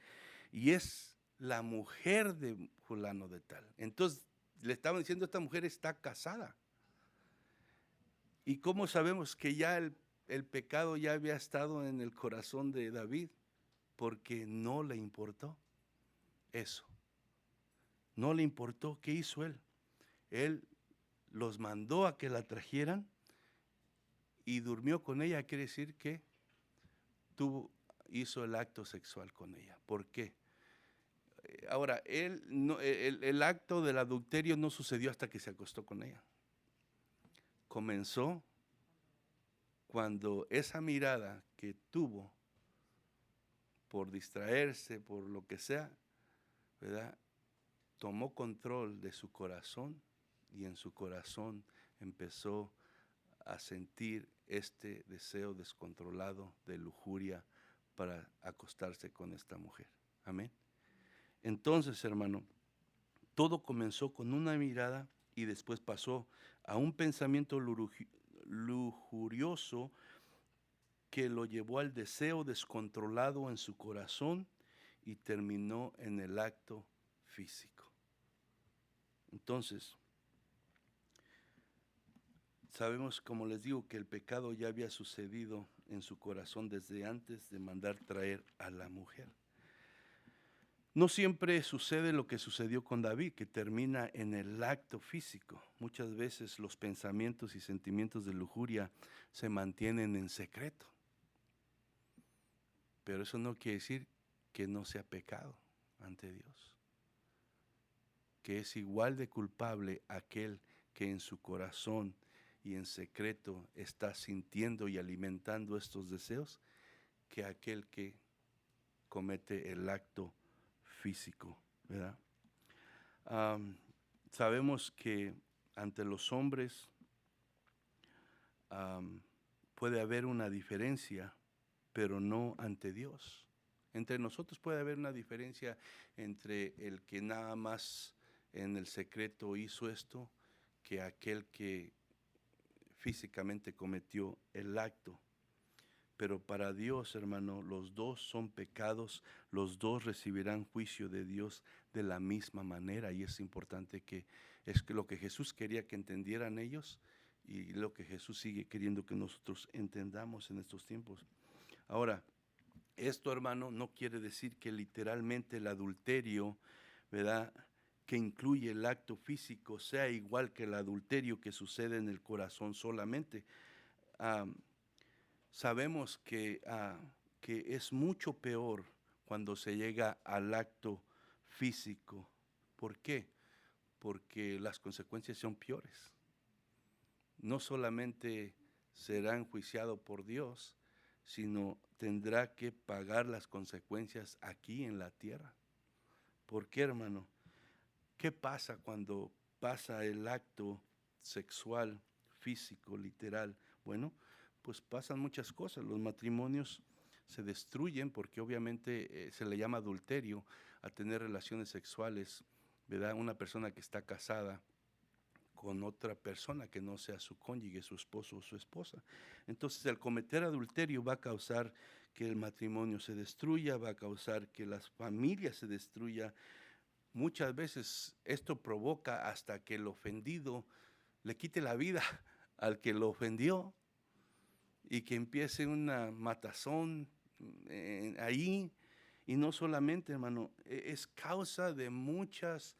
S1: y es la mujer de fulano de tal. Entonces le estaban diciendo, esta mujer está casada. ¿Y cómo sabemos que ya el pecado ya había estado en el corazón de David? Porque no le importó eso. No le importó. ¿Qué hizo él? Él los mandó a que la trajeran y durmió con ella. Quiere decir que hizo el acto sexual con ella. ¿Por qué? Ahora, el acto del adulterio no sucedió hasta que se acostó con ella. Comenzó cuando esa mirada que tuvo por distraerse, por lo que sea, ¿verdad? Tomó control de su corazón y en su corazón empezó a sentir este deseo descontrolado de lujuria para acostarse con esta mujer. Amén. Entonces, hermano, todo comenzó con una mirada y después pasó a un pensamiento lujurioso que lo llevó al deseo descontrolado en su corazón y terminó en el acto físico. Entonces, sabemos, como les digo, que el pecado ya había sucedido en su corazón desde antes de mandar traer a la mujer. No siempre sucede lo que sucedió con David, que termina en el acto físico. Muchas veces los pensamientos y sentimientos de lujuria se mantienen en secreto. Pero eso no quiere decir que no sea pecado ante Dios. Que es igual de culpable aquel que en su corazón y en secreto está sintiendo y alimentando estos deseos, que aquel que comete el acto físico, ¿verdad? Sabemos que ante los hombres puede haber una diferencia, pero no ante Dios. Entre nosotros puede haber una diferencia entre el que nada más en el secreto hizo esto, que aquel que físicamente cometió el acto. Pero para Dios, hermano, los dos son pecados, los dos recibirán juicio de Dios de la misma manera. Y es importante que es lo que Jesús quería que entendieran ellos y lo que Jesús sigue queriendo que nosotros entendamos en estos tiempos. Ahora, esto, hermano, no quiere decir que literalmente el adulterio, ¿verdad?, que incluye el acto físico, sea igual que el adulterio que sucede en el corazón solamente. Sabemos que es mucho peor cuando se llega al acto físico. ¿Por qué? Porque las consecuencias son peores. No solamente será enjuiciado por Dios, sino tendrá que pagar las consecuencias aquí en la tierra. ¿Por qué, hermano? ¿Qué pasa cuando pasa el acto sexual, físico, literal? Bueno, pues pasan muchas cosas. Los matrimonios se destruyen porque obviamente se le llama adulterio a tener relaciones sexuales, ¿verdad? Una persona que está casada con otra persona que no sea su cónyuge, su esposo o su esposa. Entonces, el cometer adulterio va a causar que el matrimonio se destruya, va a causar que las familias se destruyan. Muchas veces esto provoca hasta que el ofendido le quite la vida al que lo ofendió y que empiece una matazón ahí. Y no solamente, hermano, es causa de muchas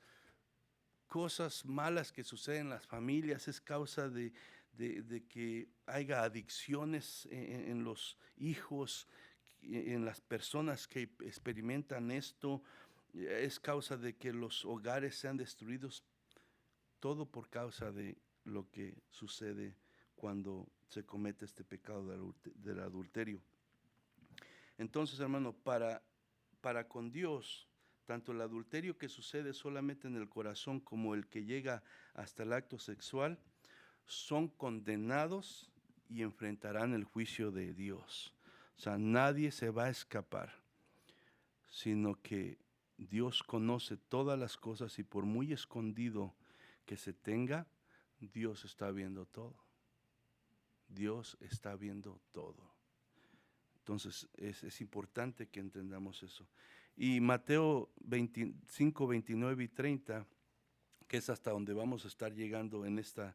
S1: cosas malas que suceden en las familias, es causa de que haya adicciones en los hijos, en las personas que experimentan esto, es causa de que los hogares sean destruidos, todo por causa de lo que sucede cuando se comete este pecado del adulterio. Entonces, hermano, para con Dios, tanto el adulterio que sucede solamente en el corazón como el que llega hasta el acto sexual, son condenados y enfrentarán el juicio de Dios. O sea, nadie se va a escapar, sino que Dios conoce todas las cosas y por muy escondido que se tenga, Dios está viendo todo. Dios está viendo todo. Entonces es importante que entendamos eso. Y Mateo 25, 29 y 30, que es hasta donde vamos a estar llegando en esta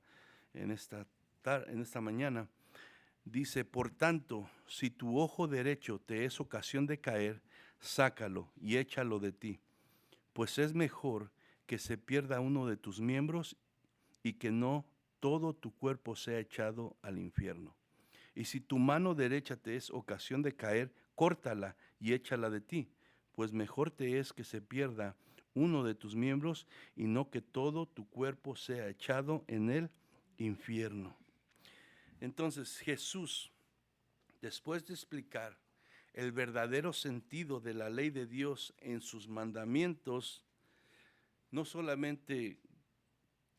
S1: mañana, dice: por tanto, si tu ojo derecho te es ocasión de caer, sácalo y échalo de ti, pues es mejor que se pierda uno de tus miembros y que no todo tu cuerpo sea echado al infierno. Y si tu mano derecha te es ocasión de caer, córtala y échala de ti, pues mejor te es que se pierda uno de tus miembros y no que todo tu cuerpo sea echado en el infierno. Entonces Jesús, después de explicar el verdadero sentido de la ley de Dios en sus mandamientos, no solamente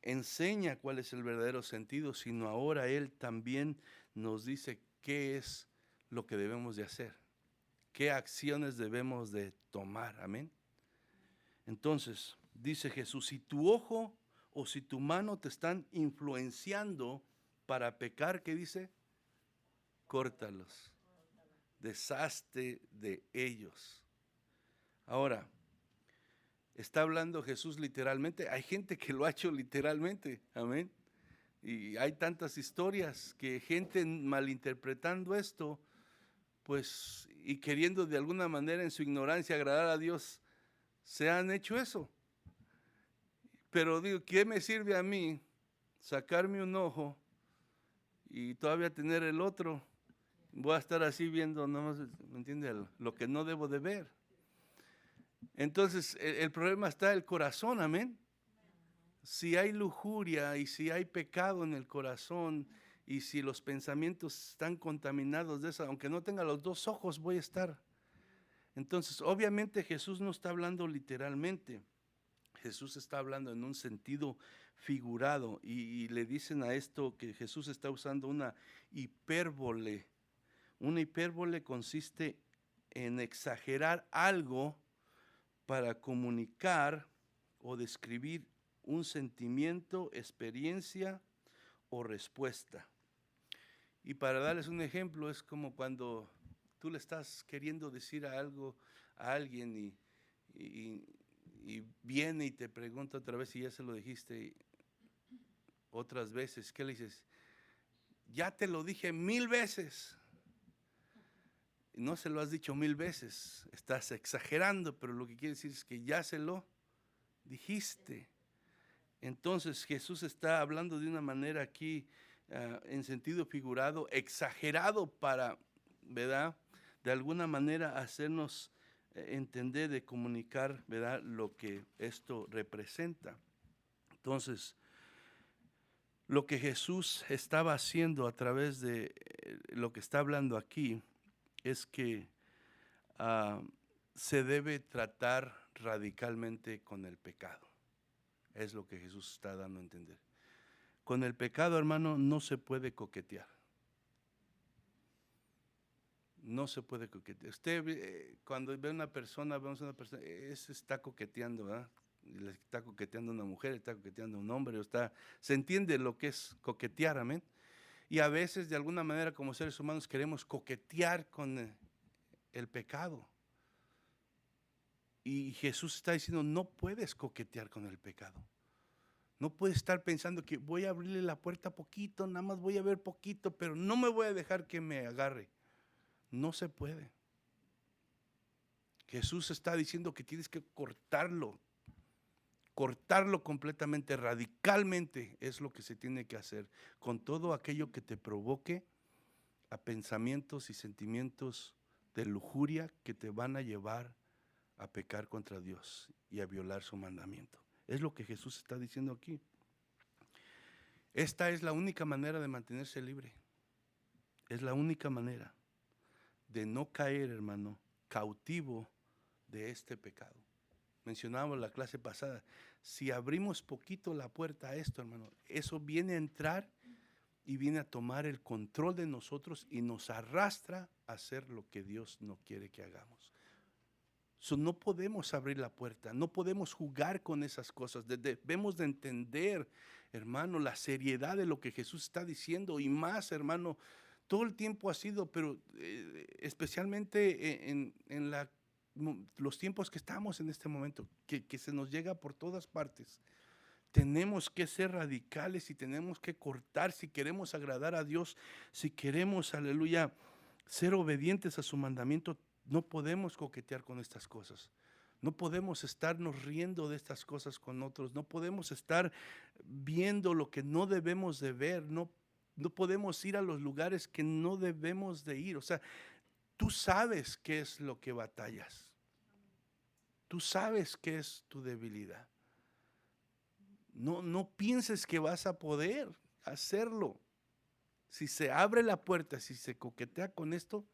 S1: enseña cuál es el verdadero sentido, sino ahora Él también nos dice qué es lo que debemos de hacer, qué acciones debemos de tomar, amén. Entonces, dice Jesús, si tu ojo o si tu mano te están influenciando para pecar, ¿qué dice? Córtalos, deshazte de ellos. Ahora, ¿está hablando Jesús literalmente? Hay gente que lo ha hecho literalmente, amén. Y hay tantas historias que gente malinterpretando esto, pues, y queriendo de alguna manera en su ignorancia agradar a Dios, se han hecho eso. Pero digo, ¿qué me sirve a mí sacarme un ojo y todavía tener el otro? Voy a estar así viendo, nomás, ¿me entiende? Lo que no debo de ver. Entonces, el problema está en el corazón, amén. Si hay lujuria y si hay pecado en el corazón y si los pensamientos están contaminados de eso, aunque no tenga los dos ojos, voy a estar. Entonces, obviamente Jesús no está hablando literalmente. Jesús está hablando en un sentido figurado y le dicen a esto que Jesús está usando una hipérbole. Una hipérbole consiste en exagerar algo para comunicar o describir un sentimiento, experiencia o respuesta. Y para darles un ejemplo, es como cuando tú le estás queriendo decir algo a alguien y viene y te pregunta otra vez si ya se lo dijiste otras veces. ¿Qué le dices? Ya te lo dije 1000 veces. No se lo has dicho 1000 veces, estás exagerando, pero lo que quiere decir es que ya se lo dijiste. Entonces Jesús está hablando de una manera aquí en sentido figurado, exagerado para, ¿verdad? De alguna manera hacernos entender, de comunicar, ¿verdad? Lo que esto representa. Entonces, lo que Jesús estaba haciendo a través de lo que está hablando aquí es que se debe tratar radicalmente con el pecado. Es lo que Jesús está dando a entender. Con el pecado, hermano, no se puede coquetear. No se puede coquetear. Usted cuando ve una persona, vemos a una persona, está coqueteando, ¿verdad? Le está coqueteando a una mujer, está coqueteando a un hombre, se entiende lo que es coquetear, amén. Y a veces, de alguna manera, como seres humanos, queremos coquetear con el pecado. Y Jesús está diciendo, no puedes coquetear con el pecado. No puedes estar pensando que voy a abrirle la puerta poquito, nada más voy a ver poquito, pero no me voy a dejar que me agarre. No se puede. Jesús está diciendo que tienes que cortarlo completamente, radicalmente es lo que se tiene que hacer con todo aquello que te provoque a pensamientos y sentimientos de lujuria que te van a llevar a pecar contra Dios y a violar su mandamiento. Es lo que Jesús está diciendo aquí. Esta es la única manera de mantenerse libre. Es la única manera de no caer, hermano, cautivo de este pecado. Mencionábamos la clase pasada, si abrimos poquito la puerta a esto, hermano, eso viene a entrar y viene a tomar el control de nosotros y nos arrastra a hacer lo que Dios no quiere que hagamos. No podemos abrir la puerta, no podemos jugar con esas cosas. Debemos de entender, hermano, la seriedad de lo que Jesús está diciendo y más, hermano, todo el tiempo ha sido, pero especialmente en los tiempos que estamos en este momento, que se nos llega por todas partes. Tenemos que ser radicales y tenemos que cortar si queremos agradar a Dios, si queremos, aleluya, ser obedientes a su mandamiento. No podemos coquetear con estas cosas. No podemos estarnos riendo de estas cosas con otros. No podemos estar viendo lo que no debemos de ver. No podemos ir a los lugares que no debemos de ir. O sea, tú sabes qué es lo que batallas. Tú sabes qué es tu debilidad. No pienses que vas a poder hacerlo. Si se abre la puerta, si se coquetea con esto,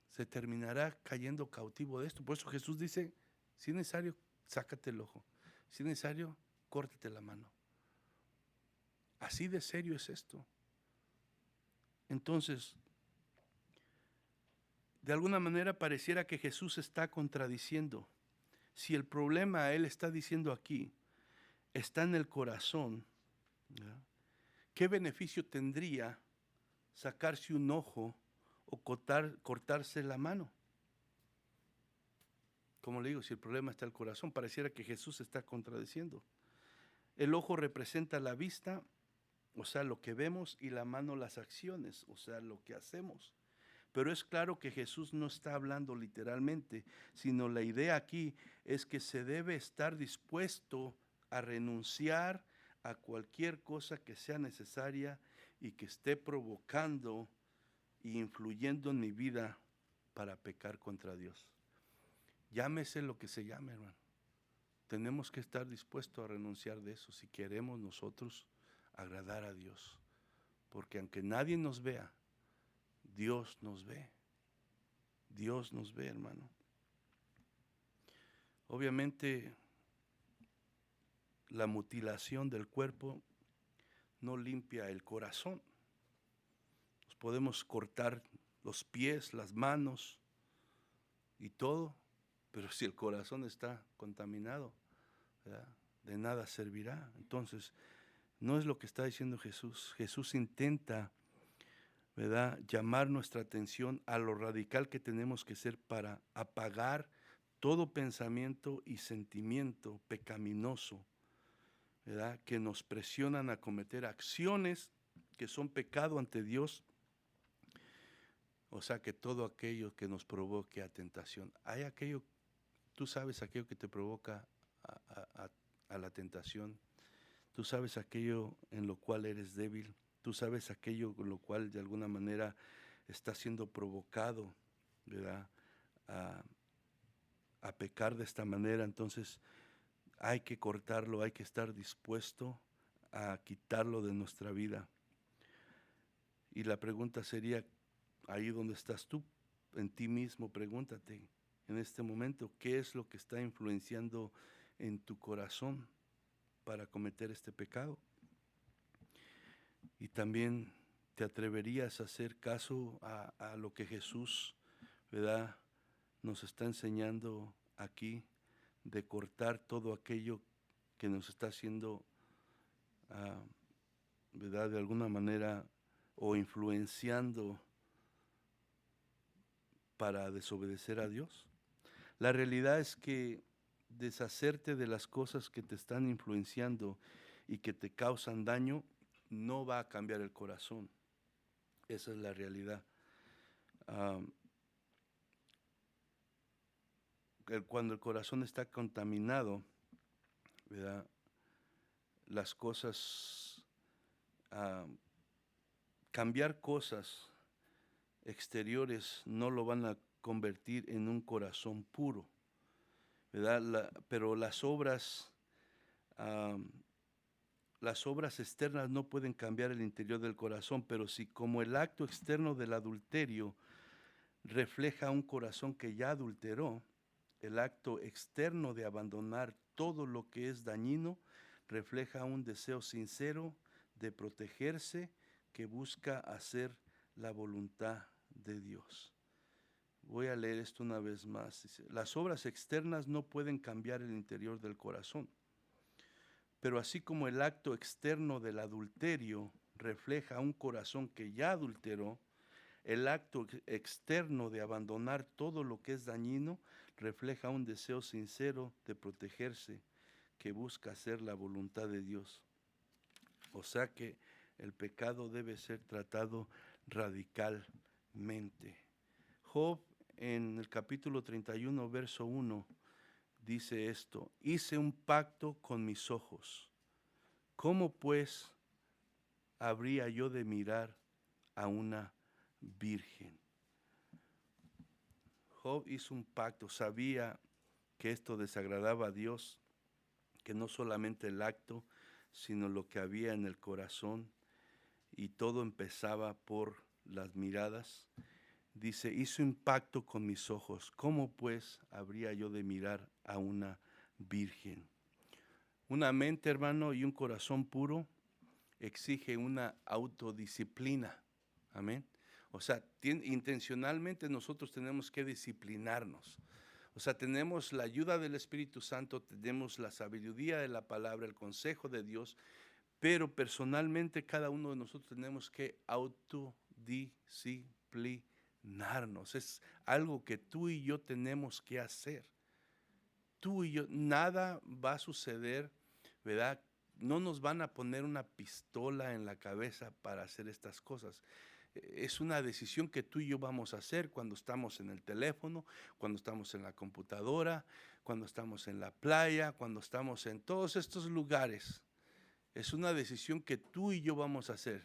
S1: se terminará cayendo cautivo de esto. Por eso Jesús dice, si es necesario, sácate el ojo. Si es necesario, córtate la mano. Así de serio es esto. Entonces, de alguna manera pareciera que Jesús está contradiciendo. Si el problema, Él está diciendo aquí, está en el corazón, ¿verdad? ¿Qué beneficio tendría sacarse un ojo o cortarse la mano? Como le digo, si el problema está en el corazón, pareciera que Jesús está contradiciendo. El ojo representa la vista, o sea, lo que vemos, y la mano las acciones, o sea, lo que hacemos. Pero es claro que Jesús no está hablando literalmente, sino la idea aquí es que se debe estar dispuesto a renunciar a cualquier cosa que sea necesaria y que esté provocando e influyendo en mi vida para pecar contra Dios. Llámese lo que se llame, hermano. Tenemos que estar dispuestos a renunciar de eso si queremos nosotros agradar a Dios. Porque aunque nadie nos vea, Dios nos ve. Dios nos ve, hermano. Obviamente, la mutilación del cuerpo no limpia el corazón. Nos podemos cortar los pies, las manos y todo, pero si el corazón está contaminado, ¿verdad?, de nada servirá. Entonces, no es lo que está diciendo Jesús. Jesús intenta, ¿verdad?, llamar nuestra atención a lo radical que tenemos que ser para apagar todo pensamiento y sentimiento pecaminoso, ¿verdad?, que nos presionan a cometer acciones que son pecado ante Dios. O sea, que todo aquello que nos provoque a tentación. Hay aquello, tú sabes aquello que te provoca a la tentación. Tú sabes aquello en lo cual eres débil. Tú sabes aquello en lo cual de alguna manera está siendo provocado, ¿verdad?, a pecar de esta manera. Entonces hay que cortarlo, hay que estar dispuesto a quitarlo de nuestra vida. Y la pregunta sería, ahí donde estás tú, en ti mismo, pregúntate en este momento, ¿qué es lo que está influenciando en tu corazón para cometer este pecado? Y también te atreverías a hacer caso a lo que Jesús, ¿verdad?, nos está enseñando aquí, de cortar todo aquello que nos está haciendo, ¿verdad?, de alguna manera, o influenciando para desobedecer a Dios. La realidad es que deshacerte de las cosas que te están influenciando y que te causan daño no va a cambiar el corazón. Esa es la realidad. Cuando el corazón está contaminado, ¿verdad?, las cosas, cambiar cosas exteriores no lo van a convertir en un corazón puro, ¿verdad? Pero las obras externas no pueden cambiar el interior del corazón, pero si como el acto externo del adulterio refleja un corazón que ya adulteró, el acto externo de abandonar todo lo que es dañino refleja un deseo sincero de protegerse que busca hacer la voluntad de Dios. Voy a leer esto una vez más. Dice, las obras externas no pueden cambiar el interior del corazón, pero así como el acto externo del adulterio refleja un corazón que ya adulteró, el acto externo de abandonar todo lo que es dañino refleja un deseo sincero de protegerse que busca hacer la voluntad de Dios. O sea que el pecado debe ser tratado radicalmente. Job en el capítulo 31, verso 1, dice esto: hice un pacto con mis ojos. ¿Cómo pues habría yo de mirar a una virgen? Job hizo un pacto, sabía que esto desagradaba a Dios, que no solamente el acto, sino lo que había en el corazón, y todo empezaba por las miradas. Dice, hice un pacto con mis ojos, ¿cómo pues habría yo de mirar a una virgen? Una mente, hermano, y un corazón puro exige una autodisciplina. Amén. O sea, intencionalmente nosotros tenemos que disciplinarnos. O sea, tenemos la ayuda del Espíritu Santo, tenemos la sabiduría de la palabra, el consejo de Dios, pero personalmente cada uno de nosotros tenemos que autodisciplinarnos. Es algo que tú y yo tenemos que hacer. Tú y yo, nada va a suceder, ¿verdad? No nos van a poner una pistola en la cabeza para hacer estas cosas. Es una decisión que tú y yo vamos a hacer cuando estamos en el teléfono, cuando estamos en la computadora, cuando estamos en la playa, cuando estamos en todos estos lugares. Es una decisión que tú y yo vamos a hacer.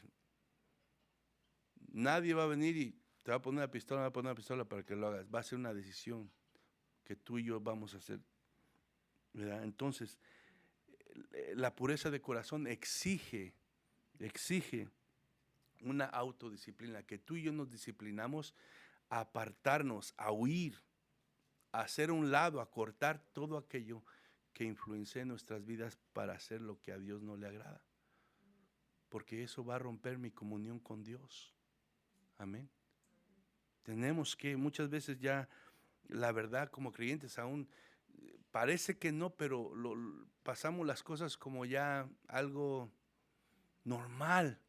S1: Nadie va a venir y te va a poner una pistola, me va a poner una pistola para que lo hagas. Va a ser una decisión que tú y yo vamos a hacer, ¿verdad? Entonces, la pureza de corazón exige una autodisciplina, que tú y yo nos disciplinamos a apartarnos, a huir, a hacer un lado, a cortar todo aquello que influencia en nuestras vidas para hacer lo que a Dios no le agrada. Porque eso va a romper mi comunión con Dios. Amén. Tenemos que, muchas veces ya, la verdad, como creyentes aún, parece que no, pero pasamos las cosas como ya algo normal.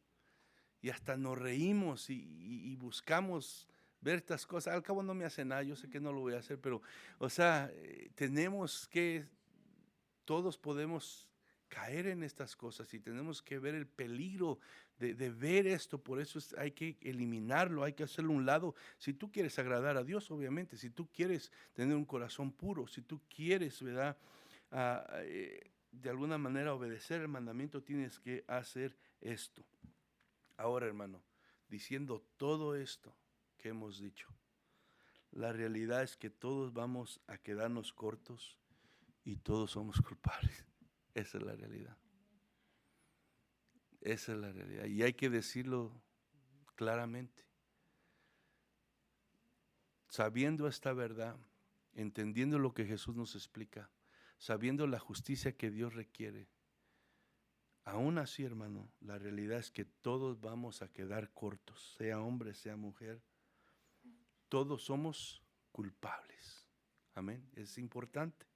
S1: Y hasta nos reímos y buscamos ver estas cosas. Al cabo no me hace nada, yo sé que no lo voy a hacer, pero, o sea, tenemos que, todos podemos caer en estas cosas y tenemos que ver el peligro de ver esto. Por eso hay que eliminarlo, hay que hacerlo a un lado. Si tú quieres agradar a Dios, obviamente, si tú quieres tener un corazón puro, si tú quieres, ¿verdad? De alguna manera obedecer el mandamiento, tienes que hacer esto. Ahora, hermano, diciendo todo esto que hemos dicho, la realidad es que todos vamos a quedarnos cortos y todos somos culpables. Esa es la realidad. Esa es la realidad. Y hay que decirlo claramente. Sabiendo esta verdad, entendiendo lo que Jesús nos explica, sabiendo la justicia que Dios requiere, aún así, hermano, la realidad es que todos vamos a quedar cortos, sea hombre, sea mujer. Todos somos culpables. Amén. Es importante.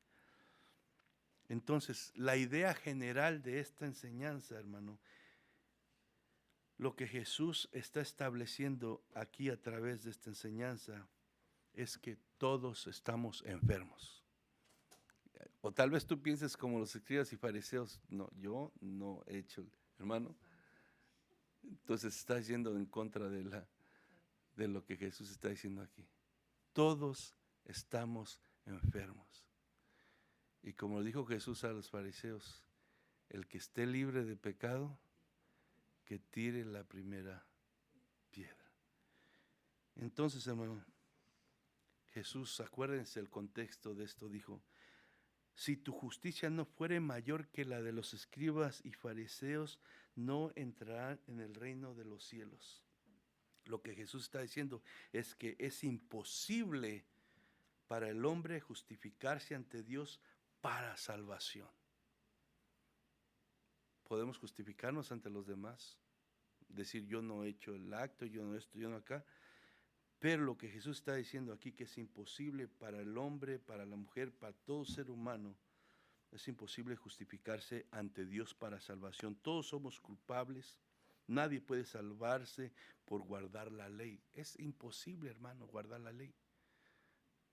S1: Entonces, la idea general de esta enseñanza, hermano, lo que Jesús está estableciendo aquí a través de esta enseñanza es que todos estamos enfermos. O tal vez tú pienses como los escribas y fariseos, no, yo no he hecho, hermano. Entonces estás yendo en contra de lo que Jesús está diciendo aquí. Todos estamos enfermos. Y como dijo Jesús a los fariseos, el que esté libre de pecado, que tire la primera piedra. Entonces, hermano, Jesús, acuérdense el contexto de esto, dijo: si tu justicia no fuere mayor que la de los escribas y fariseos, no entrarán en el reino de los cielos. Lo que Jesús está diciendo es que es imposible para el hombre justificarse ante Dios para salvación. Podemos justificarnos ante los demás, decir yo no he hecho el acto, yo no esto, yo no acá, pero lo que Jesús está diciendo aquí, que es imposible para el hombre, para la mujer, para todo ser humano, es imposible justificarse ante Dios para salvación. Todos somos culpables, nadie puede salvarse por guardar la ley. Es imposible, hermano, guardar la ley.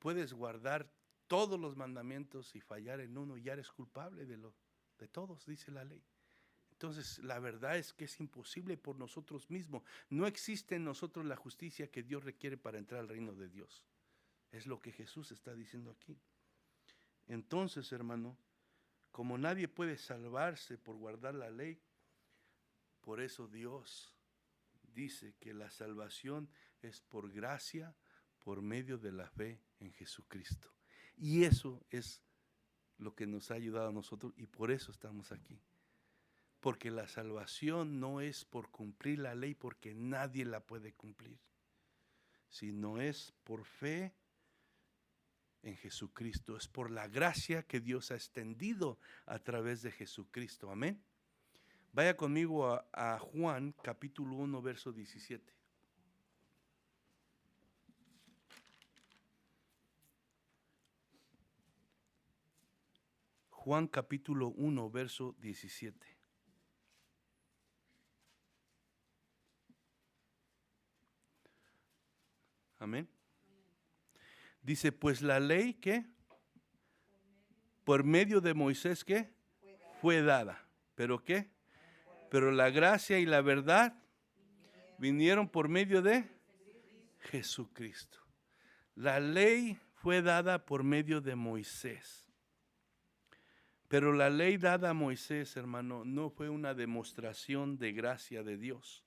S1: Puedes guardar todos los mandamientos y fallar en uno y ya eres culpable de todos, dice la ley. Entonces, la verdad es que es imposible por nosotros mismos. No existe en nosotros la justicia que Dios requiere para entrar al reino de Dios. Es lo que Jesús está diciendo aquí. Entonces, hermano, como nadie puede salvarse por guardar la ley, por eso Dios dice que la salvación es por gracia, por medio de la fe en Jesucristo. Y eso es lo que nos ha ayudado a nosotros y por eso estamos aquí. Porque la salvación no es por cumplir la ley, porque nadie la puede cumplir, sino es por fe en Jesucristo. Es por la gracia que Dios ha extendido a través de Jesucristo. Amén. Vaya conmigo a Juan capítulo 1, verso 17. Juan capítulo 1, verso 17. Amén. Dice, pues la ley, ¿qué? Por medio de Moisés, ¿qué? Fue dada. ¿Pero qué? Pero la gracia y la verdad vinieron por medio de Jesucristo. La ley fue dada por medio de Moisés. Pero la ley dada a Moisés, hermano, no fue una demostración de gracia de Dios,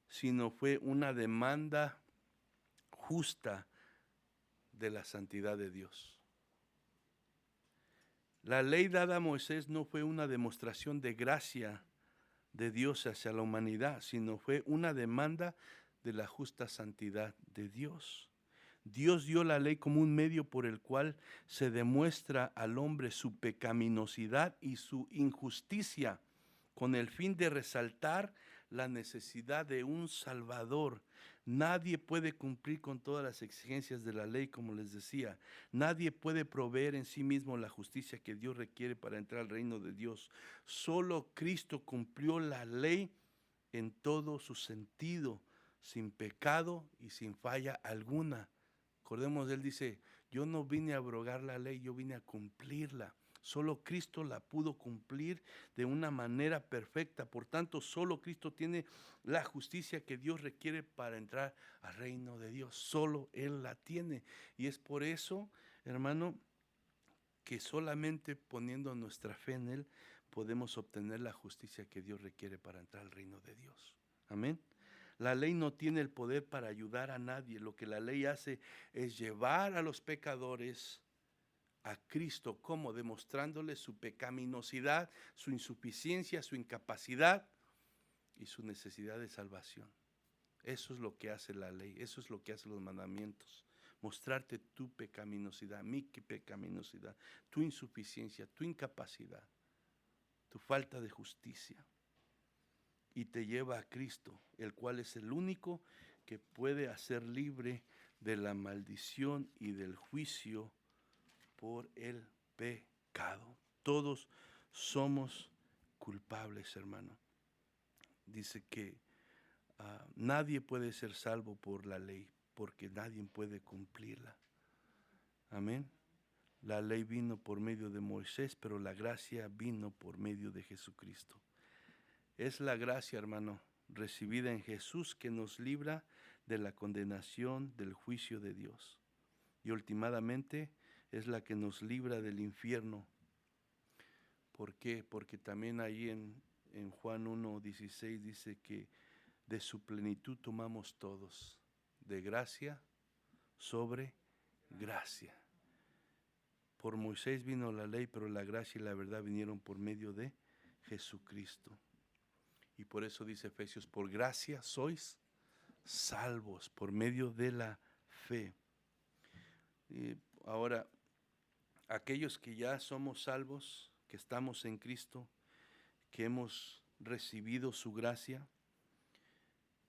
S1: sino fue una demanda justa de la santidad de Dios. La ley dada a Moisés no fue una demostración de gracia de Dios hacia la humanidad, sino fue una demanda de la justa santidad de Dios. Dios dio la ley como un medio por el cual se demuestra al hombre su pecaminosidad y su injusticia, con el fin de resaltar la necesidad de un Salvador. Nadie puede cumplir con todas las exigencias de la ley, como les decía. Nadie puede proveer en sí mismo la justicia que Dios requiere para entrar al reino de Dios. Solo Cristo cumplió la ley en todo su sentido, sin pecado y sin falla alguna. Acordemos, él dice, yo no vine a abrogar la ley, yo vine a cumplirla. Solo Cristo la pudo cumplir de una manera perfecta. Por tanto, solo Cristo tiene la justicia que Dios requiere para entrar al reino de Dios. Solo Él la tiene. Y es por eso, hermano, que solamente poniendo nuestra fe en Él podemos obtener la justicia que Dios requiere para entrar al reino de Dios. Amén. La ley no tiene el poder para ayudar a nadie. Lo que la ley hace es llevar a los pecadores a Cristo, como demostrándoles su pecaminosidad, su insuficiencia, su incapacidad y su necesidad de salvación. Eso es lo que hace la ley, eso es lo que hacen los mandamientos. Mostrarte tu pecaminosidad, mi pecaminosidad, tu insuficiencia, tu incapacidad, tu falta de justicia. Y te lleva a Cristo, el cual es el único que puede hacer libre de la maldición y del juicio por el pecado. Todos somos culpables, hermano. Dice que nadie puede ser salvo por la ley, porque nadie puede cumplirla. Amén. La ley vino por medio de Moisés, pero la gracia vino por medio de Jesucristo. Es la gracia, hermano, recibida en Jesús que nos libra de la condenación del juicio de Dios. Y últimamente es la que nos libra del infierno. ¿Por qué? Porque también ahí en Juan 1:16 dice que de su plenitud tomamos todos. de gracia sobre gracia. Por Moisés vino la ley, pero la gracia y la verdad vinieron por medio de Jesucristo. Y por eso dice Efesios, por gracia sois salvos, por medio de la fe. Y ahora, aquellos que ya somos salvos, que estamos en Cristo, que hemos recibido su gracia,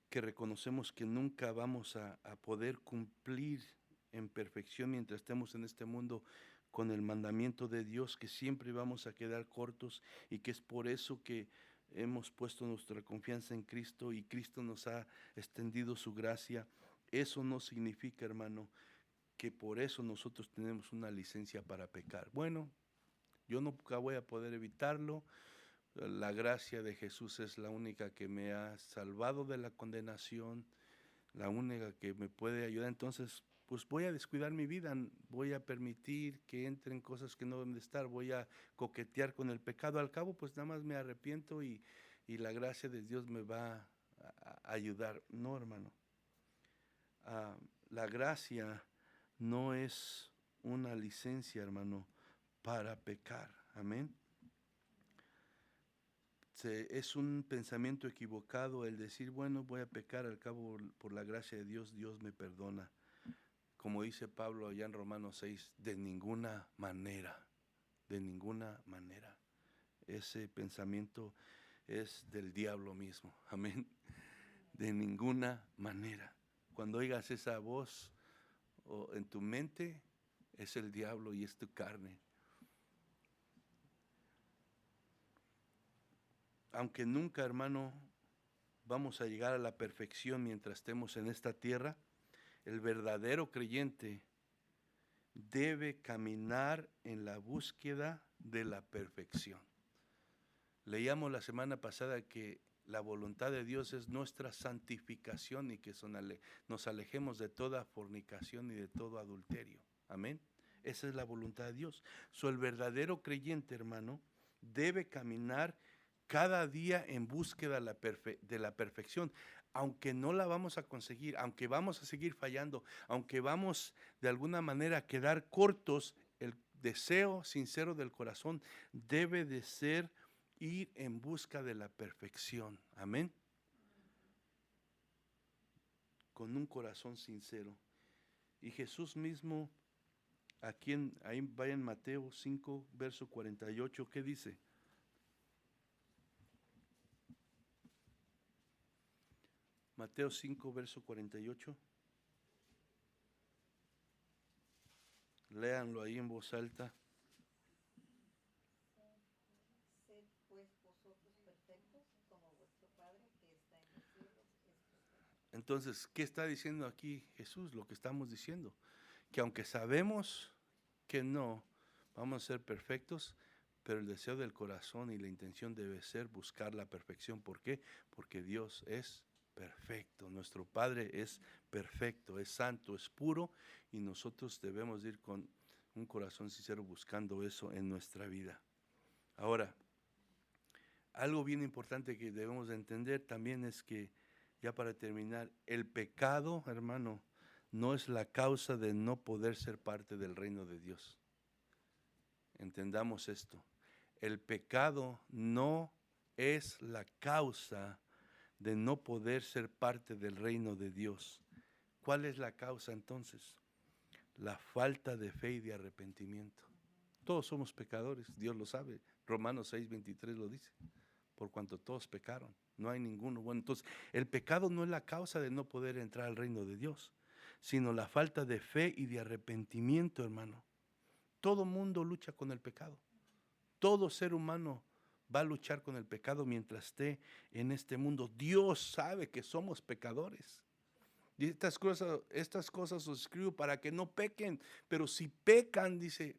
S1: que reconocemos que nunca vamos a poder cumplir en perfección mientras estemos en este mundo con el mandamiento de Dios, que siempre vamos a quedar cortos y que es por eso que hemos puesto nuestra confianza en Cristo y Cristo nos ha extendido su gracia. Eso no significa, hermano, que por eso nosotros tenemos una licencia para pecar. Bueno, yo nunca voy a poder evitarlo. La gracia de Jesús es la única que me ha salvado de la condenación, la única que me puede ayudar. Entonces, pues voy a descuidar mi vida, voy a permitir que entren cosas que no deben de estar, voy a coquetear con el pecado. Al cabo, pues nada más me arrepiento y la gracia de Dios me va a ayudar. No, hermano. La gracia no es una licencia, hermano, para pecar. Amén. Es un pensamiento equivocado el decir, bueno, voy a pecar, al cabo por la gracia de Dios, Dios me perdona. Como dice Pablo allá en Romanos 6, de ninguna manera, de ninguna manera. Ese pensamiento es del diablo mismo, amén. De ninguna manera. Cuando oigas esa voz en tu mente, es el diablo y es tu carne. Aunque nunca, hermano, vamos a llegar a la perfección mientras estemos en esta tierra, el verdadero creyente debe caminar en la búsqueda de la perfección. Leíamos la semana pasada que la voluntad de Dios es nuestra santificación y que nos alejemos de toda fornicación y de todo adulterio. Amén. Esa es la voluntad de Dios. El verdadero creyente, hermano, debe caminar cada día en búsqueda de la perfección, aunque no la vamos a conseguir, aunque vamos a seguir fallando, aunque vamos de alguna manera a quedar cortos, el deseo sincero del corazón debe de ser ir en busca de la perfección. Amén. Con un corazón sincero. Y Jesús mismo, ahí vaya en Mateo 5, verso 48, ¿qué dice? Mateo 5, verso 48. Léanlo ahí en voz alta.
S2: Sed pues vosotros perfectos, como vuestro Padre que está en los cielos es perfecto.
S1: Entonces, ¿qué está diciendo aquí Jesús? Lo que estamos diciendo, que aunque sabemos que no vamos a ser perfectos, pero el deseo del corazón y la intención debe ser buscar la perfección. ¿Por qué? Porque Dios es perfecto, nuestro Padre es perfecto, es santo, es puro, y nosotros debemos ir con un corazón sincero buscando eso en nuestra vida. Ahora, algo bien importante que debemos de entender también es que, ya para terminar, el pecado, hermano, no es la causa de no poder ser parte del reino de Dios. Entendamos esto. El pecado no es la causa de no poder ser parte del reino de Dios. ¿Cuál es la causa entonces? La falta de fe y de arrepentimiento. Todos somos pecadores, Dios lo sabe. Romanos 6:23 lo dice. Por cuanto todos pecaron, no hay ninguno bueno. Entonces, el pecado no es la causa de no poder entrar al reino de Dios, sino la falta de fe y de arrepentimiento, hermano. Todo mundo lucha con el pecado. Todo ser humano va a luchar con el pecado mientras esté en este mundo. Dios sabe que somos pecadores. Y estas cosas os escribo para que no pequen, pero si pecan, dice,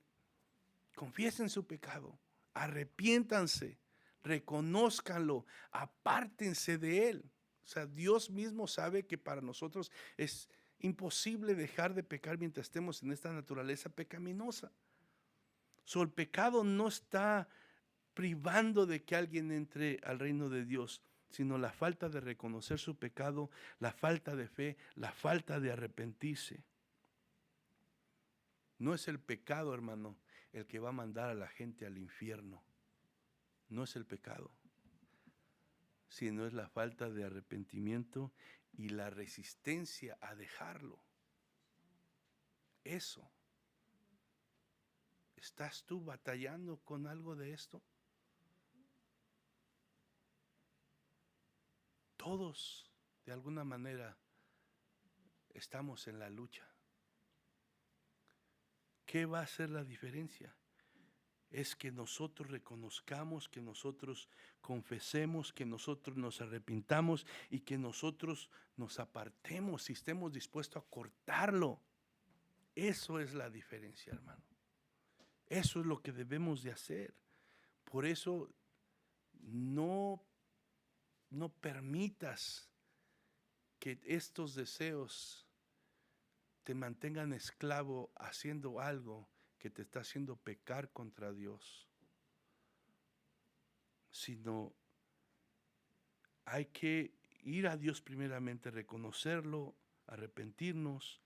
S1: confiesen su pecado, arrepiéntanse, reconózcanlo, apártense de él. O sea, Dios mismo sabe que para nosotros es imposible dejar de pecar mientras estemos en esta naturaleza pecaminosa. El pecado no está privando de que alguien entre al reino de Dios, sino la falta de reconocer su pecado, la falta de fe, la falta de arrepentirse. No es el pecado, hermano, el que va a mandar a la gente al infierno. No es el pecado, sino es la falta de arrepentimiento y la resistencia a dejarlo. Eso. ¿Estás tú batallando con algo de esto? Todos, de alguna manera, estamos en la lucha. ¿Qué va a hacer la diferencia? Es que nosotros reconozcamos, que nosotros confesemos, que nosotros nos arrepintamos y que nosotros nos apartemos y estemos dispuestos a cortarlo. Eso es la diferencia, hermano. Eso es lo que debemos de hacer. Por eso no permitas que estos deseos te mantengan esclavo haciendo algo que te está haciendo pecar contra Dios, sino hay que ir a Dios primeramente, reconocerlo, arrepentirnos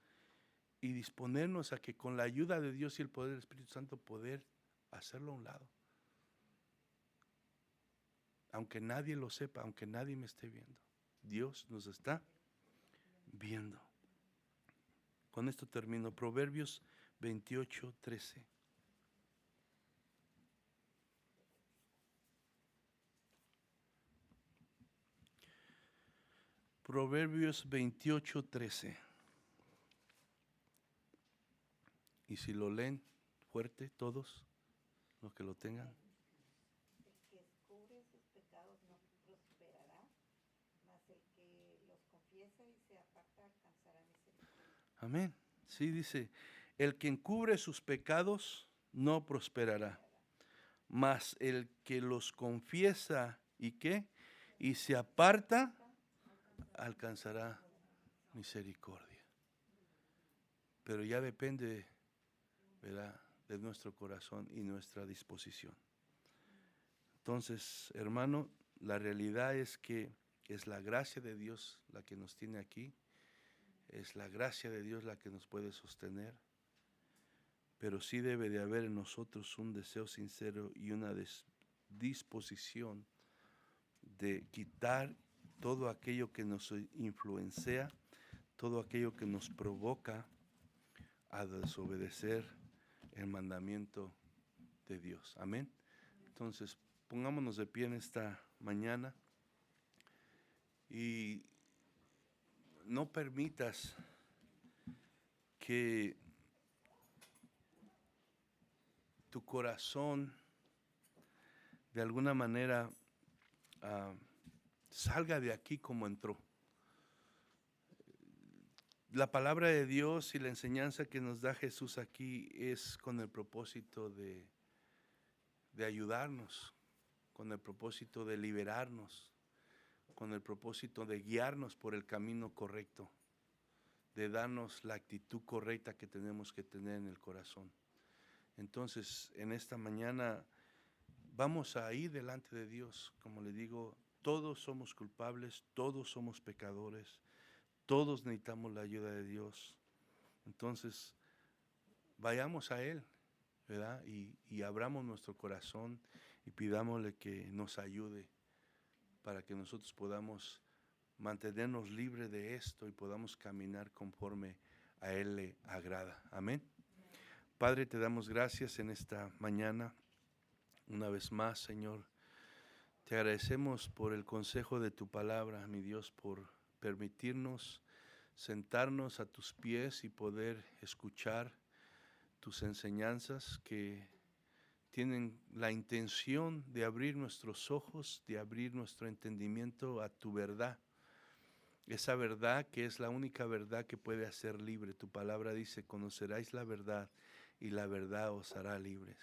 S1: y disponernos a que con la ayuda de Dios y el poder del Espíritu Santo poder hacerlo a un lado. Aunque nadie lo sepa, aunque nadie me esté viendo, Dios nos está viendo. Con esto termino. Proverbios 28:13. Proverbios 28:13. Y si lo leen fuerte todos, los que lo tengan.
S2: El que descubre sus pecados no prosperará, mas el que los confiesa y se aparta alcanzará misericordia.
S1: Amén. Sí, dice, el que encubre sus pecados no prosperará, mas el que los confiesa y qué, y se aparta, alcanzará misericordia. Pero ya depende, ¿verdad?, de nuestro corazón y nuestra disposición. Entonces, hermano, la realidad es que es la gracia de Dios la que nos tiene aquí, es la gracia de Dios la que nos puede sostener, pero sí debe de haber en nosotros un deseo sincero y una disposición de quitar todo aquello que nos influencia, todo aquello que nos provoca a desobedecer el mandamiento de Dios. Amén. Entonces, pongámonos de pie en esta mañana y no permitas que tu corazón de alguna manera salga de aquí como entró. La palabra de Dios y la enseñanza que nos da Jesús aquí es con el propósito de ayudarnos, con el propósito de liberarnos, con el propósito de guiarnos por el camino correcto, de darnos la actitud correcta que tenemos que tener en el corazón. Entonces, en esta mañana vamos a ir delante de Dios. Como le digo, todos somos culpables, todos somos pecadores, todos necesitamos la ayuda de Dios. Entonces, vayamos a Él, ¿verdad? Y abramos nuestro corazón y pidámosle que nos ayude para que nosotros podamos mantenernos libres de esto y podamos caminar conforme a Él le agrada. Amén. Padre, te damos gracias en esta mañana. Una vez más, Señor, te agradecemos por el consejo de tu palabra, mi Dios, por permitirnos sentarnos a tus pies y poder escuchar tus enseñanzas que tienen la intención de abrir nuestros ojos, de abrir nuestro entendimiento a tu verdad. Esa verdad que es la única verdad que puede hacer libre. Tu palabra dice, conoceráis la verdad y la verdad os hará libres.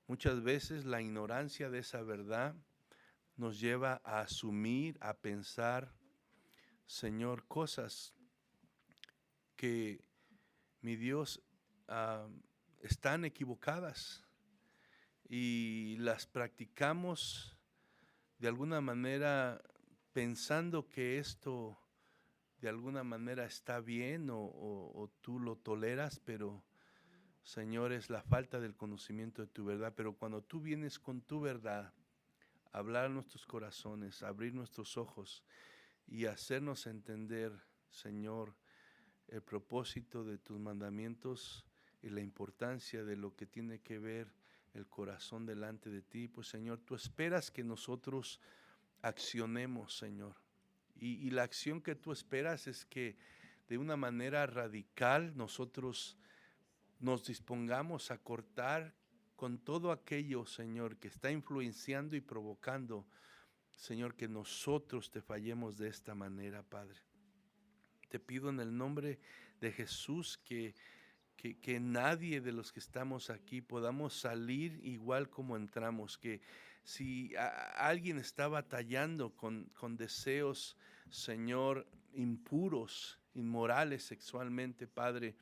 S1: Muchas veces la ignorancia de esa verdad nos lleva a asumir, a pensar, Señor, cosas que, mi Dios, están equivocadas y las practicamos de alguna manera pensando que esto de alguna manera está bien o tú lo toleras, pero Señor, es la falta del conocimiento de tu verdad. Pero cuando tú vienes con tu verdad, a hablar a nuestros corazones, a abrir nuestros ojos y hacernos entender, Señor, el propósito de tus mandamientos y la importancia de lo que tiene que ver el corazón delante de ti, pues Señor, tú esperas que nosotros accionemos, Señor. Y la acción que tú esperas es que de una manera radical nosotros nos dispongamos a cortar con todo aquello, Señor, que está influenciando y provocando, Señor, que nosotros te fallemos de esta manera, Padre. Te pido en el nombre de Jesús que nadie de los que estamos aquí podamos salir igual como entramos, que si alguien está batallando con deseos, Señor, impuros, inmorales sexualmente, Padre,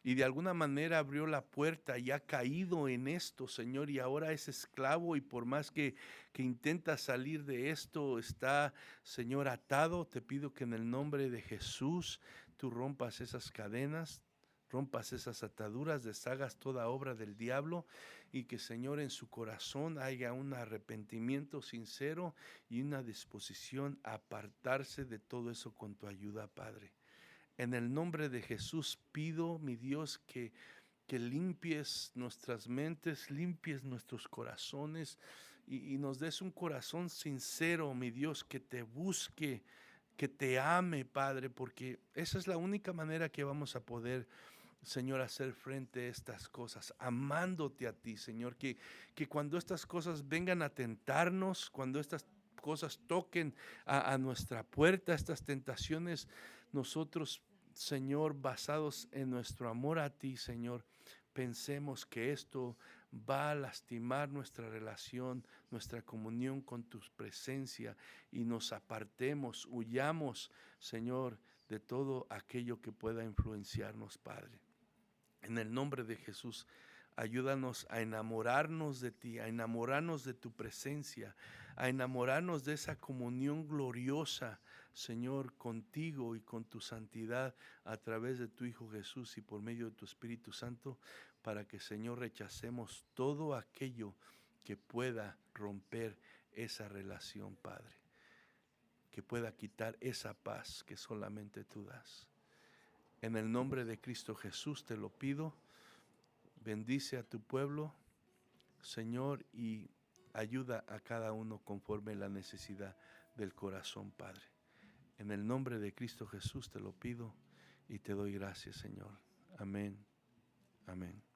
S1: y de alguna manera abrió la puerta y ha caído en esto, Señor, y ahora es esclavo y por más que intenta salir de esto, está, Señor, atado. Te pido que en el nombre de Jesús tú rompas esas cadenas, rompas esas ataduras, deshagas toda obra del diablo y que, Señor, en su corazón haya un arrepentimiento sincero y una disposición a apartarse de todo eso con tu ayuda, Padre. En el nombre de Jesús pido, mi Dios, que limpies nuestras mentes, limpies nuestros corazones y nos des un corazón sincero, mi Dios, que te busque, que te ame, Padre, porque esa es la única manera que vamos a poder, Señor, hacer frente a estas cosas, amándote a ti, Señor, que cuando estas cosas vengan a tentarnos, cuando estas cosas toquen a nuestra puerta, estas tentaciones, nosotros, Señor, basados en nuestro amor a ti, Señor, pensemos que esto va a lastimar nuestra relación, nuestra comunión con tu presencia y nos apartemos, huyamos, Señor, de todo aquello que pueda influenciarnos, Padre. En el nombre de Jesús, ayúdanos a enamorarnos de ti, a enamorarnos de tu presencia, a enamorarnos de esa comunión gloriosa, Señor, contigo y con tu santidad a través de tu Hijo Jesús y por medio de tu Espíritu Santo, para que, Señor, rechacemos todo aquello que pueda romper esa relación, Padre, que pueda quitar esa paz que solamente tú das. En el nombre de Cristo Jesús te lo pido. Bendice a tu pueblo, Señor, y ayuda a cada uno conforme la necesidad del corazón, Padre. En el nombre de Cristo Jesús te lo pido y te doy gracias, Señor. Amén. Amén.